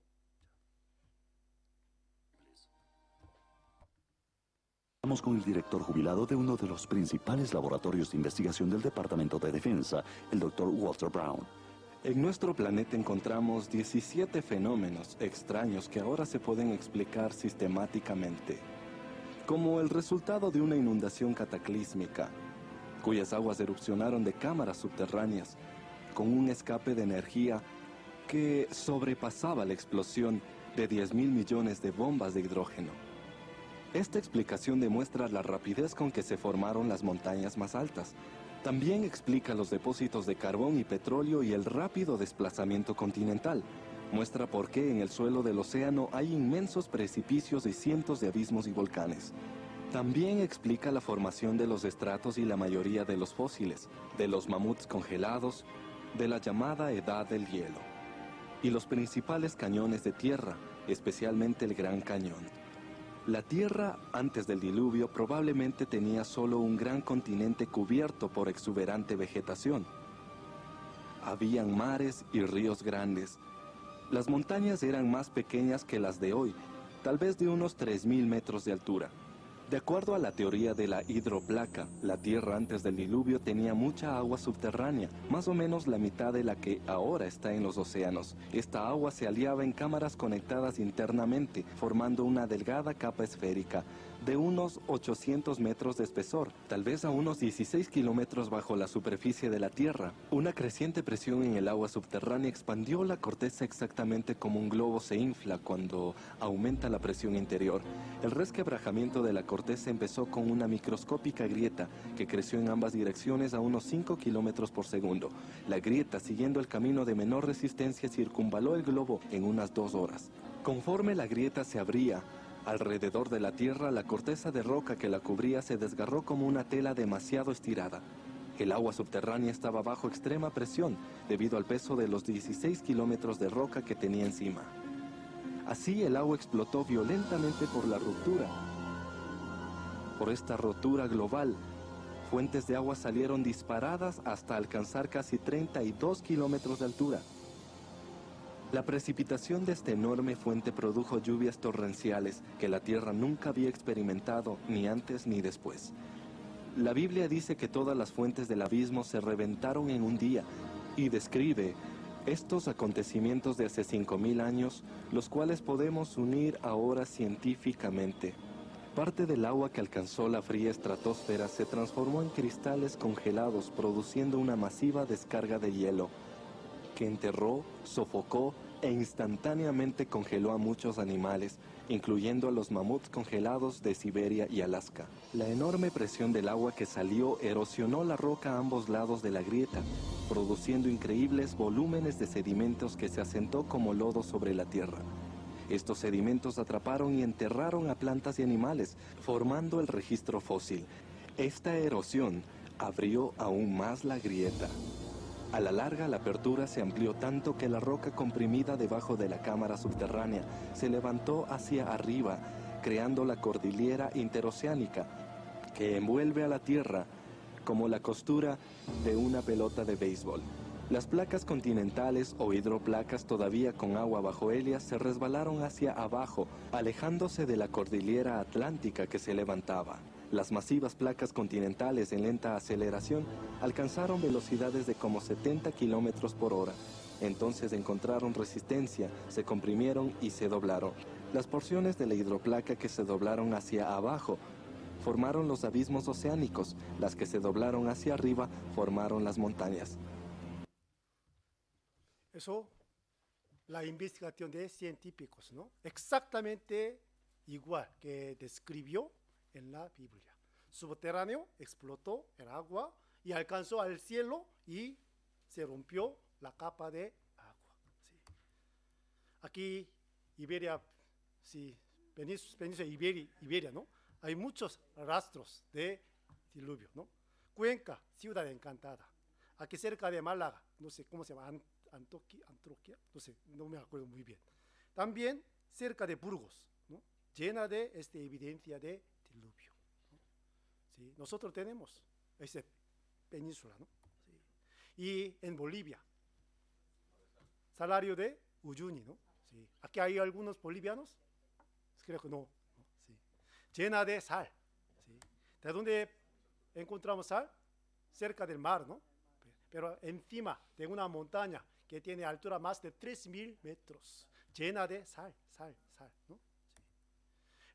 Estamos con el director jubilado de uno de los principales laboratorios de investigación del Departamento de Defensa, el Dr. Walter Brown. En nuestro planeta encontramos 17 fenómenos extraños que ahora se pueden explicar sistemáticamente, como el resultado de una inundación cataclísmica, cuyas aguas erupcionaron de cámaras subterráneas, con un escape de energía que sobrepasaba la explosión de 10.000 millones de bombas de hidrógeno. Esta explicación demuestra la rapidez con que se formaron las montañas más altas. También explica los depósitos de carbón y petróleo y el rápido desplazamiento continental. Muestra por qué en el suelo del océano hay inmensos precipicios y cientos de abismos y volcanes. También explica la formación de los estratos y la mayoría de los fósiles, de los mamuts congelados, de la llamada Edad del Hielo, y los principales cañones de tierra, especialmente el Gran Cañón. La Tierra, antes del diluvio, probablemente tenía solo un gran continente cubierto por exuberante vegetación. Habían mares y ríos grandes. Las montañas eran más pequeñas que las de hoy, tal vez de unos 3.000 metros de altura. De acuerdo a la teoría de la hidroplaca, la Tierra antes del diluvio tenía mucha agua subterránea, más o menos la mitad de la que ahora está en los océanos. Esta agua se aliaba en cámaras conectadas internamente, formando una delgada capa esférica de unos 800 metros de espesor, tal vez a unos 16 kilómetros bajo la superficie de la Tierra. Una creciente presión en el agua subterránea expandió la corteza exactamente como un globo se infla cuando aumenta la presión interior. El resquebrajamiento de la corteza empezó con una microscópica grieta que creció en ambas direcciones a unos 5 kilómetros por segundo. La grieta, siguiendo el camino de menor resistencia, circunvaló el globo en unas 2 horas. Conforme la grieta se abría alrededor de la Tierra, la corteza de roca que la cubría se desgarró como una tela demasiado estirada. El agua subterránea estaba bajo extrema presión debido al peso de los 16 kilómetros de roca que tenía encima. Así el agua explotó violentamente por la ruptura. Por esta rotura global, fuentes de agua salieron disparadas hasta alcanzar casi 32 kilómetros de altura. La precipitación de esta enorme fuente produjo lluvias torrenciales que la Tierra nunca había experimentado ni antes ni después. La Biblia dice que todas las fuentes del abismo se reventaron en un día y describe estos acontecimientos de hace 5.000 años, los cuales podemos unir ahora científicamente. Parte del agua que alcanzó la fría estratosfera se transformó en cristales congelados, produciendo una masiva descarga de hielo que enterró, sofocó e instantáneamente congeló a muchos animales, incluyendo a los mamuts congelados de Siberia y Alaska. La enorme presión del agua que salió erosionó la roca a ambos lados de la grieta, produciendo increíbles volúmenes de sedimentos que se asentó como lodo sobre la tierra. Estos sedimentos atraparon y enterraron a plantas y animales, formando el registro fósil. Esta erosión abrió aún más la grieta. A la larga, la apertura se amplió tanto que la roca comprimida debajo de la cámara subterránea se levantó hacia arriba, creando la cordillera interoceánica, que envuelve a la Tierra como la costura de una pelota de béisbol. Las placas continentales o hidroplacas todavía con agua bajo ellas se resbalaron hacia abajo, alejándose de la cordillera atlántica que se levantaba. Las masivas placas continentales en lenta aceleración alcanzaron velocidades de como 70 kilómetros por hora. Entonces encontraron resistencia, se comprimieron y se doblaron. Las porciones de la hidroplaca que se doblaron hacia abajo formaron los abismos oceánicos. Las que se doblaron hacia arriba formaron las montañas. Eso, la investigación de científicos, ¿no? Exactamente igual que describió en la Biblia. Subterráneo explotó el agua y alcanzó al cielo y se rompió la capa de agua. ¿Sí? Aquí Iberia, sí, península Iberia, ¿no? Hay muchos rastros de diluvio, ¿no? Cuenca, ciudad encantada. Aquí cerca de Málaga, no sé cómo se llama, Antroquia, no sé, no me acuerdo muy bien. También cerca de Burgos, ¿no? Llena de evidencia de diluvio, ¿no? ¿Sí? Nosotros tenemos esa península, ¿no? ¿Sí? Y en Bolivia, salario de Uyuni, ¿no? ¿Sí? Aquí hay algunos bolivianos, creo que no, ¿no? ¿Sí? Llena de sal, ¿sí? ¿De dónde encontramos sal? Cerca del mar, ¿no? Pero encima de una montaña que tiene altura más de 3.000 metros, llena de sal, ¿no? Sí.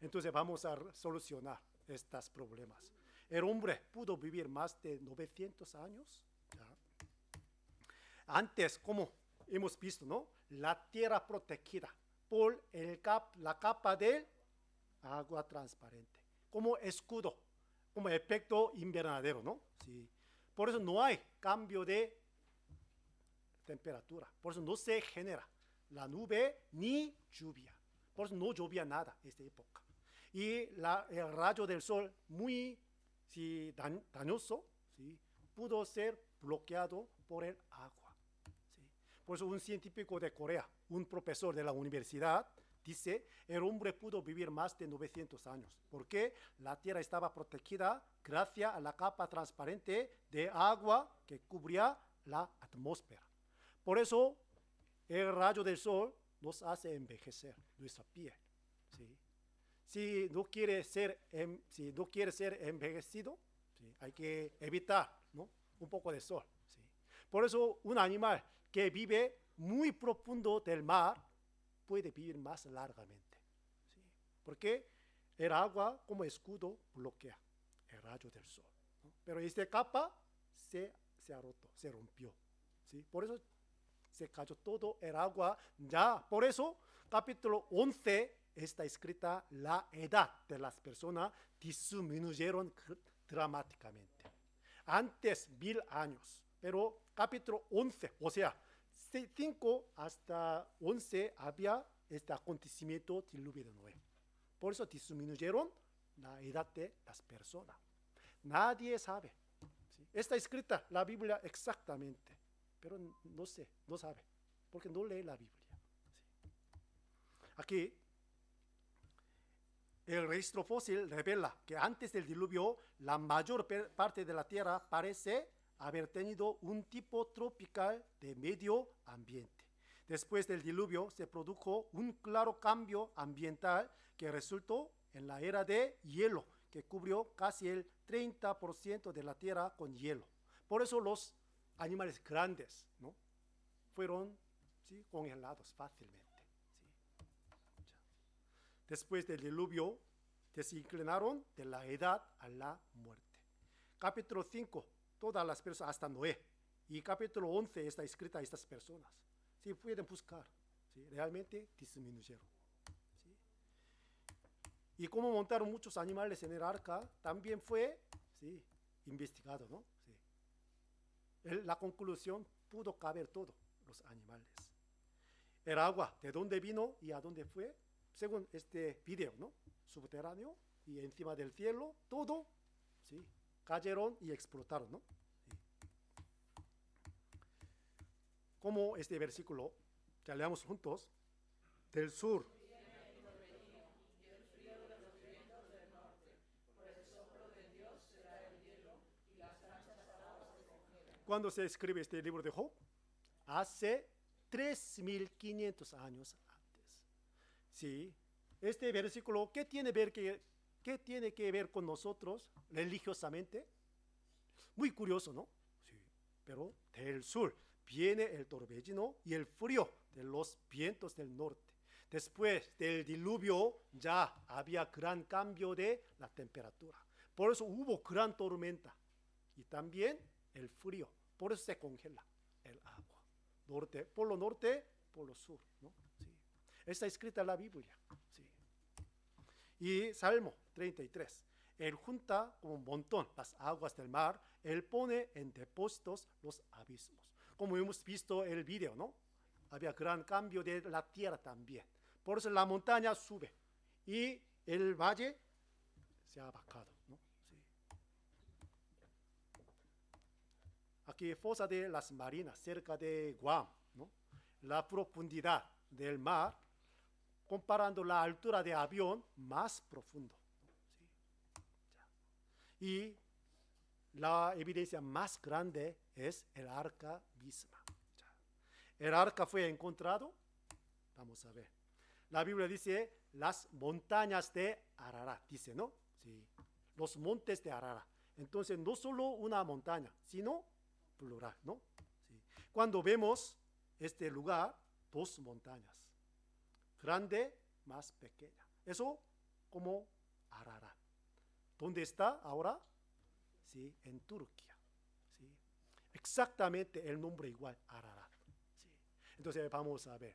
Entonces vamos a solucionar estos problemas. El hombre pudo vivir más de 900 años. ¿Ya? Antes, como hemos visto, ¿no? La tierra protegida por la capa de agua transparente, como escudo, como efecto invernadero, ¿no? Sí. Por eso no hay cambio de temperatura, por eso no se genera la nube ni lluvia, por eso no llovía nada en esta época. Y el rayo del sol muy dañoso, ¿sí? Pudo ser bloqueado por el agua. ¿Sí? Por eso un científico de Corea, un profesor de la universidad, dice, el hombre pudo vivir más de 900 años, porque la tierra estaba protegida gracias a la capa transparente de agua que cubría la atmósfera. Por eso, el rayo del sol nos hace envejecer nuestra piel. ¿Sí? Si no quiere ser envejecido, ¿sí? Hay que evitar, ¿no? Un poco de sol. ¿Sí? Por eso, un animal que vive muy profundo del mar puede vivir más largamente, ¿sí? Porque el agua como escudo bloquea el rayo del sol, ¿no? Pero esta capa se ha roto, se rompió, ¿sí? Por eso se cayó todo el agua ya. Por eso capítulo 11 está escrita la edad de las personas disminuyeron dramáticamente. Antes 1000 años, pero capítulo 11, o sea, 5 hasta 11 había este acontecimiento diluvio de Noé. Por eso disminuyeron la edad de las personas. Nadie sabe. ¿Sí? Está escrita la Biblia exactamente, pero no sabe, porque no lee la Biblia. ¿Sí? Aquí, el registro fósil revela que antes del diluvio, la mayor parte de la Tierra parece haber tenido un tipo tropical de medio ambiente. Después del diluvio se produjo un claro cambio ambiental que resultó en la era de hielo, que cubrió casi el 30% de la Tierra con hielo. Por eso los animales grandes, ¿no? Fueron, ¿sí? Congelados fácilmente. ¿Sí? Después del diluvio, desinclinaron de la edad a la muerte. Capítulo 5. Todas las personas, hasta Noé. Y capítulo 11 está escrita a estas personas. Sí, pueden buscar. ¿Sí? Realmente disminuyeron. ¿Sí? Y cómo montaron muchos animales en el arca también fue, ¿sí? Investigado, ¿no? Sí. La conclusión pudo caber todos los animales. El agua, de dónde vino y a dónde fue, según este video, ¿no? Subterráneo y encima del cielo, todo, ¿sí? Cayeron y explotaron, ¿no? Sí. Como este versículo, que leamos juntos, del sur. Cuando se escribe este libro de Job, hace 3.500 años antes. Sí, este versículo, ¿qué tiene que ver con nosotros religiosamente? Muy curioso, ¿no? Sí, pero del sur viene el torbellino y el frío de los vientos del norte. Después del diluvio ya había gran cambio de la temperatura. Por eso hubo gran tormenta y también el frío. Por eso se congela el agua. Polo norte, polo sur, ¿no? Sí. Está escrita en la Biblia. Sí. Y Salmo 33. Él junta como un montón las aguas del mar, Él pone en depósitos los abismos. Como hemos visto en el video, ¿no? Había gran cambio de la tierra también. Por eso la montaña sube y el valle se ha bajado, ¿no? Sí. Aquí fosa de las marinas, cerca de Guam, ¿no? La profundidad del mar, comparando la altura de avión, más profundo. Y la evidencia más grande es el arca misma. El arca fue encontrado, vamos a ver. La Biblia dice las montañas de Ararat, dice, ¿no? Sí, los montes de Ararat. Entonces, no solo una montaña, sino plural, ¿no? Sí. Cuando vemos este lugar, dos montañas, grande más pequeña. Eso como Ararat. ¿Dónde está ahora? Sí, en Turquía. ¿Sí? Exactamente el nombre igual, Ararat. ¿Sí? Entonces vamos a ver.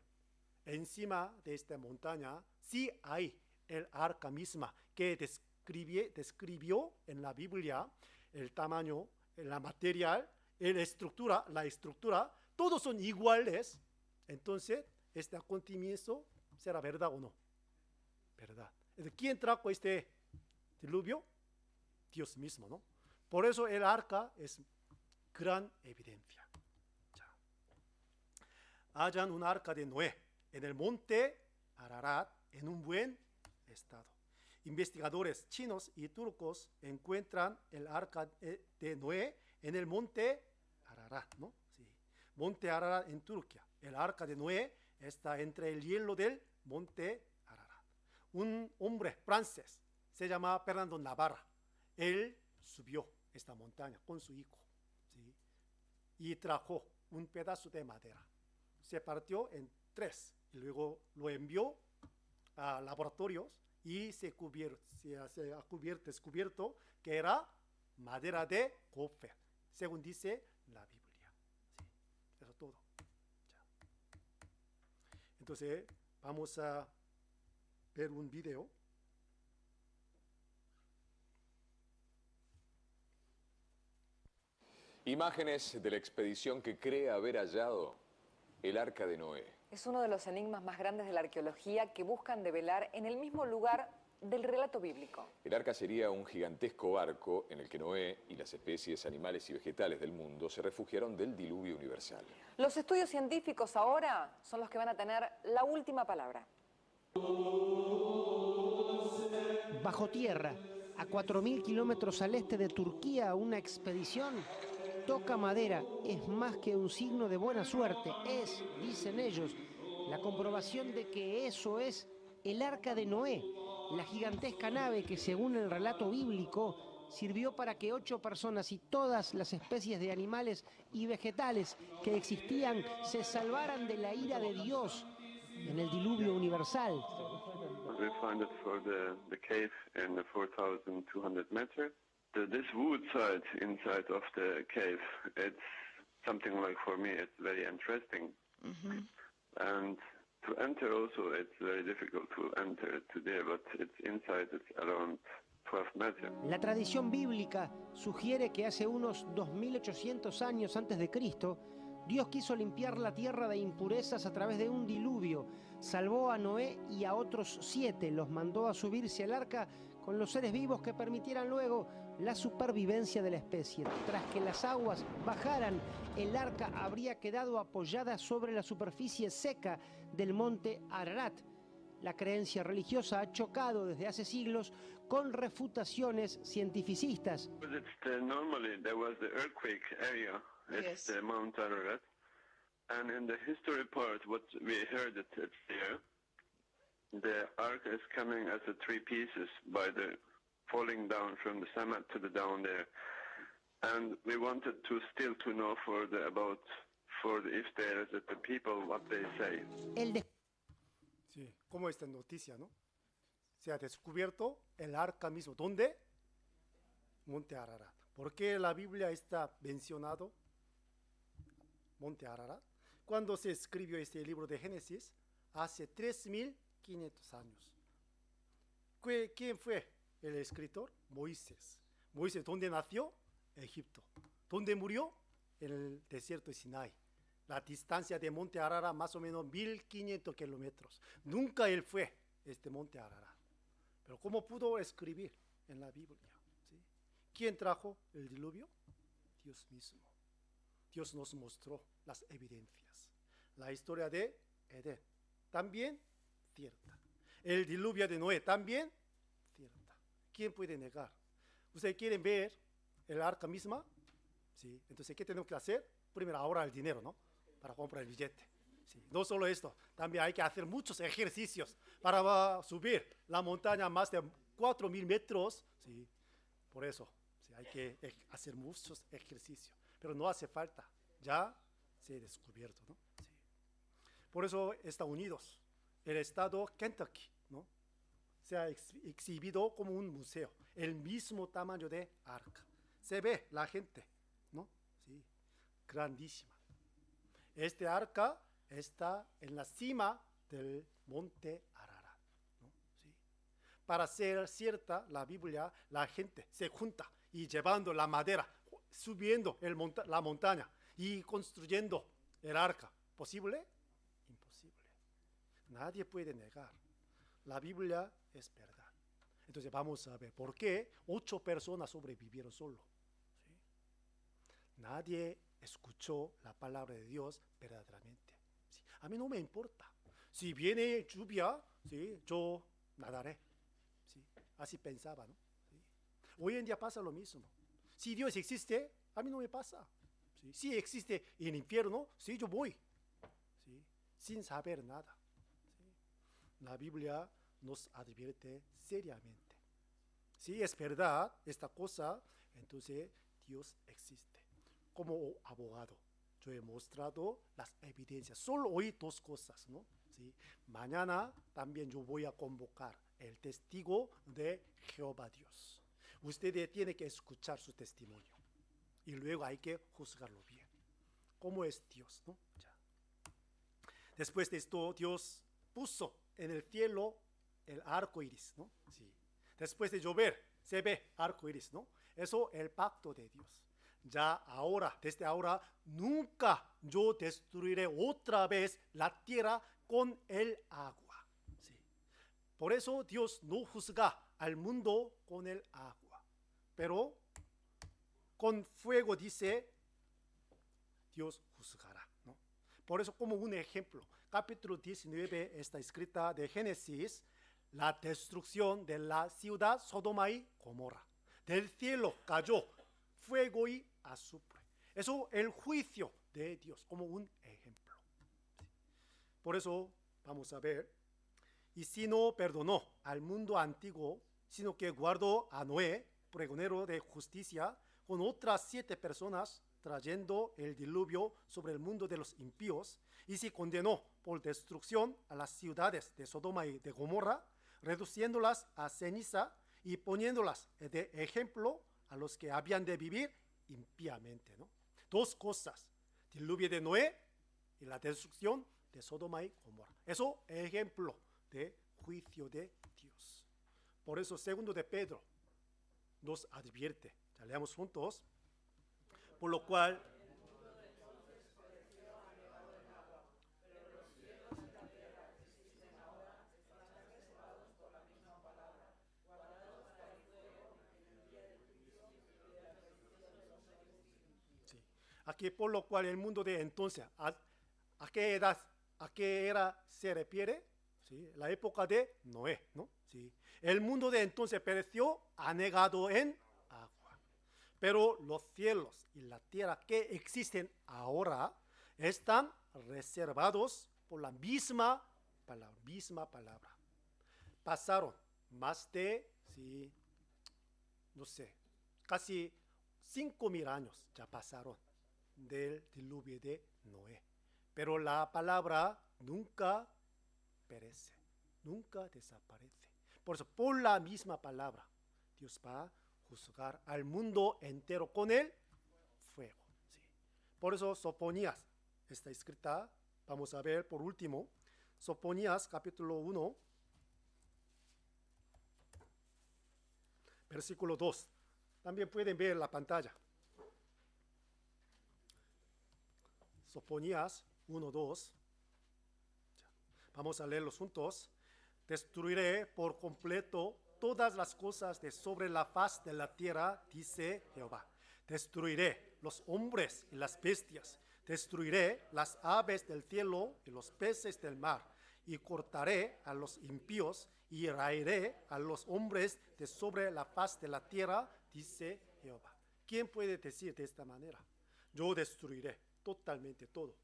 Encima de esta montaña sí hay el arca misma que describió en la Biblia el tamaño, la material, la estructura, todos son iguales. Entonces, este acontecimiento será verdad o no. Verdad. ¿Quién trajo este diluvio? Dios mismo, ¿no? Por eso el arca es gran evidencia. Ya. Hallan un arca de Noé en el monte Ararat en un buen estado. Investigadores chinos y turcos encuentran el arca de Noé en el monte Ararat, ¿no? Sí. Monte Ararat en Turquía. El arca de Noé está entre el hielo del monte Ararat. Un hombre francés se llama Fernando Navarra. Él subió esta montaña con su hijo, ¿sí? Y trajo un pedazo de madera. Se partió en 3 y luego lo envió a laboratorios y se ha descubierto que era madera de gofer, según dice la Biblia. ¿Sí? Eso es todo. Ya. Entonces, vamos a ver un video. Imágenes de la expedición que cree haber hallado el Arca de Noé. Es uno de los enigmas más grandes de la arqueología que buscan develar en el mismo lugar del relato bíblico. El Arca sería un gigantesco barco en el que Noé y las especies animales y vegetales del mundo se refugiaron del diluvio universal. Los estudios científicos ahora son los que van a tener la última palabra. Bajo tierra, a 4.000 kilómetros al este de Turquía, una expedición toca madera. Es más que un signo de buena suerte. Es, dicen ellos, la comprobación de que eso es el Arca de Noé, la gigantesca nave que, según el relato bíblico, sirvió para que 8 personas y todas las especies de animales y vegetales que existían se salvaran de la ira de Dios en el diluvio universal. We found it for the cave in the 4,200 meters. This wood side inside of the cave, it's something like, for me, it's very interesting. And to enter also, it's very difficult to enter today, but it's inside, it's around 12 meters. La tradición bíblica sugiere que hace unos 2.800 años antes de Cristo, Dios quiso limpiar la tierra de impurezas a través de un diluvio. Salvó a Noé y a otros 7, los mandó a subirse al arca con los seres vivos que permitieran luego la supervivencia de la especie. Tras que las aguas bajaran, el arca habría quedado apoyada sobre la superficie seca del monte Ararat. La creencia religiosa ha chocado desde hace siglos con refutaciones cientificistas. Normally there was the earthquake area, it's the Mount Ararat, and in the history part, what we heard it's there, the ark is coming as a 3 pieces by the falling down from the summit to the down there, and we wanted to still to know for the if there is the people what they say. Sí, como esta noticia, ¿no? Se ha descubierto el arca mismo. ¿Dónde? Monte Ararat. ¿Por qué la Biblia está mencionado Monte Ararat? Cuando se escribió este libro de Génesis, hace 3.500 años. ¿Quién fue el escritor? Moisés. Moisés, ¿dónde nació? Egipto. ¿Dónde murió? En el desierto de Sinai. La distancia de Monte Ararat más o menos 1500 kilómetros. Nunca él fue este Monte Ararat. Pero ¿cómo pudo escribir en la Biblia? ¿Sí? ¿Quién trajo el diluvio? Dios mismo. Dios nos mostró las evidencias. La historia de Edén, también cierta. El diluvio de Noé, también cierta. ¿Quién puede negar? ¿Ustedes quieren ver el arca misma? Sí. Entonces, ¿qué tenemos que hacer? Primero, ahorrar el dinero, ¿no? Para comprar el billete. Sí. No solo esto, también hay que hacer muchos ejercicios para subir la montaña más de 4000 metros. Sí. Por eso, sí, hay que hacer muchos ejercicios. Pero no hace falta, ya se ha descubierto, ¿no? Sí. Por eso Estados Unidos, el estado Kentucky, ¿no? Se ha exhibido como un museo, el mismo tamaño de arca. Se ve la gente, ¿no? Sí, grandísima. Este arca está en la cima del monte Ararat, ¿no? Sí. Para ser cierta la Biblia, la gente se junta y llevando la madera, subiendo la montaña y construyendo el arca. ¿Posible? Imposible. Nadie puede negar. La Biblia es verdad. Entonces vamos a ver por qué 8 personas sobrevivieron solo. ¿Sí? Nadie escuchó la palabra de Dios verdaderamente. ¿Sí? A mí no me importa. Si viene lluvia, ¿sí? Yo nadaré. ¿Sí? Así pensaba, ¿no? ¿Sí? Hoy en día pasa lo mismo. Si Dios existe, a mí no me pasa. ¿Sí? Si existe el infierno, sí, yo voy. ¿Sí? Sin saber nada. ¿Sí? La Biblia nos advierte seriamente. Si es verdad esta cosa, entonces Dios existe. Como abogado, yo he mostrado las evidencias. Solo hoy 2 cosas, ¿no? ¿Sí? Mañana también yo voy a convocar el testigo de Jehová Dios. Ustedes tienen que escuchar su testimonio y luego hay que juzgarlo bien. ¿Cómo es Dios, no? Ya. Después de esto, Dios puso en el cielo el arco iris, ¿no? Sí. Después de llover, se ve arco iris, ¿no? Eso es el pacto de Dios. Ya ahora, desde ahora, nunca yo destruiré otra vez la tierra con el agua. Sí. Por eso Dios no juzga al mundo con el agua. Pero con fuego, dice, Dios juzgará, ¿no? Por eso, como un ejemplo, capítulo 19 está escrita de Génesis, la destrucción de la ciudad Sodoma y Gomorra. Del cielo cayó fuego y azufre. Eso es el juicio de Dios, como un ejemplo. Por eso, vamos a ver, y si no perdonó al mundo antiguo, sino que guardó a Noé, pregonero de justicia, con otras 7 personas, trayendo el diluvio sobre el mundo de los impíos, y si condenó por destrucción a las ciudades de Sodoma y de Gomorra, reduciéndolas a ceniza y poniéndolas de ejemplo a los que habían de vivir impíamente, ¿no? 2 cosas, diluvio de Noé y la destrucción de Sodoma y Gomorra. Eso es ejemplo de juicio de Dios. Por eso, segundo de Pedro nos advierte. Ya leamos juntos. Por lo cual, sí. Aquí por lo cual el mundo de entonces, ¿a qué edad, a qué era se refiere? ¿Sí? La época de Noé, ¿no? Sí. El mundo de entonces pereció anegado en agua. Pero los cielos y la tierra que existen ahora están reservados por la misma palabra. Pasaron más de, sí, no sé, casi 5000 años ya pasaron del diluvio de Noé. Pero la palabra nunca perece, nunca desaparece. Por eso, por la misma palabra, Dios va a juzgar al mundo entero con el fuego. ¿Sí? Por eso, Sofonías está escrita, vamos a ver por último, Sofonías capítulo 1, versículo 2. También pueden ver la pantalla. Sofonías 1, 2. Vamos a leerlos juntos. Destruiré por completo todas las cosas de sobre la faz de la tierra, dice Jehová. Destruiré los hombres y las bestias. Destruiré las aves del cielo y los peces del mar. Y cortaré a los impíos y raeré a los hombres de sobre la faz de la tierra, dice Jehová. ¿Quién puede decir de esta manera? Yo destruiré totalmente todo.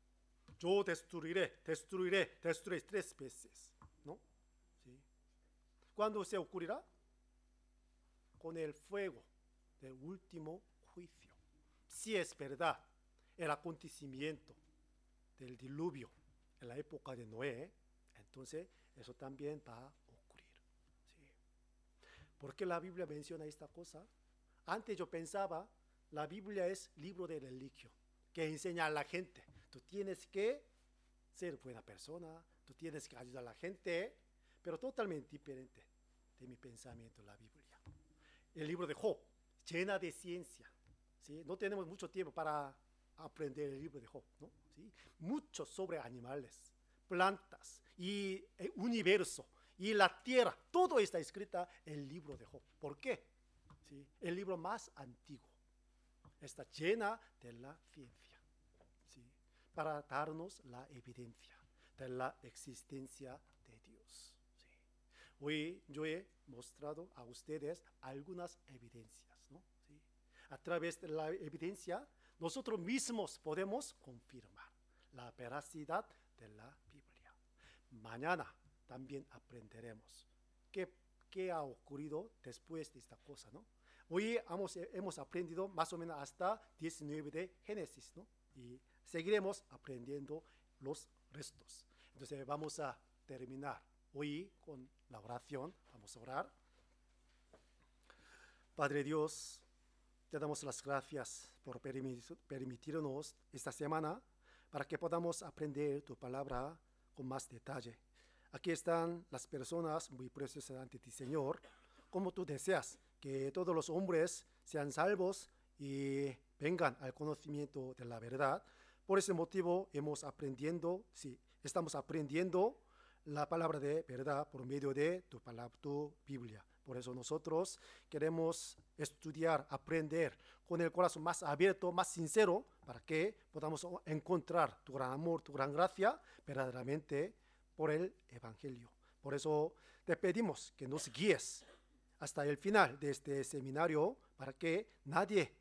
Yo destruiré 3 veces, ¿no? ¿Sí? ¿Cuándo se ocurrirá? Con el fuego del último juicio. Si es verdad el acontecimiento del diluvio en la época de Noé, entonces eso también va a ocurrir. ¿Sí? ¿Por qué la Biblia menciona esta cosa? Antes yo pensaba, la Biblia es libro de religión, que enseña a la gente. Tú tienes que ser buena persona, tú tienes que ayudar a la gente, pero totalmente diferente de mi pensamiento la Biblia. El libro de Job, llena de ciencia. ¿Sí? No tenemos mucho tiempo para aprender el libro de Job, ¿no? ¿Sí? Mucho sobre animales, plantas y el universo y la tierra. Todo está escrito en el libro de Job. ¿Por qué? ¿Sí? El libro más antiguo. Está llena de la ciencia. ¿Sí? Para darnos la evidencia de la existencia de Dios. ¿Sí? Hoy yo he mostrado a ustedes algunas evidencias, ¿no? ¿Sí? A través de la evidencia, nosotros mismos podemos confirmar la veracidad de la Biblia. Mañana también aprenderemos qué ha ocurrido después de esta cosa, ¿no? Hoy hemos aprendido más o menos hasta 19 de Génesis, ¿no? Y seguiremos aprendiendo los restos. Entonces vamos a terminar hoy con la oración. Vamos a orar. Padre Dios, te damos las gracias por permitirnos esta semana para que podamos aprender tu palabra con más detalle. Aquí están las personas muy preciosas ante ti, Señor, como tú deseas que todos los hombres sean salvos y vengan al conocimiento de la verdad. Por ese motivo estamos aprendiendo la palabra de verdad por medio de tu palabra, tu Biblia. Por eso nosotros queremos estudiar, aprender con el corazón más abierto, más sincero, para que podamos encontrar tu gran amor, tu gran gracia, verdaderamente por el Evangelio. Por eso te pedimos que nos guíes hasta el final de este seminario, para que nadie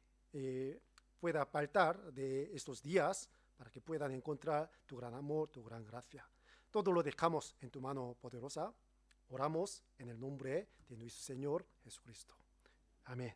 pueda faltar de estos días, para que puedan encontrar tu gran amor, tu gran gracia. Todo lo dejamos en tu mano poderosa. Oramos en el nombre de nuestro Señor Jesucristo. Amén.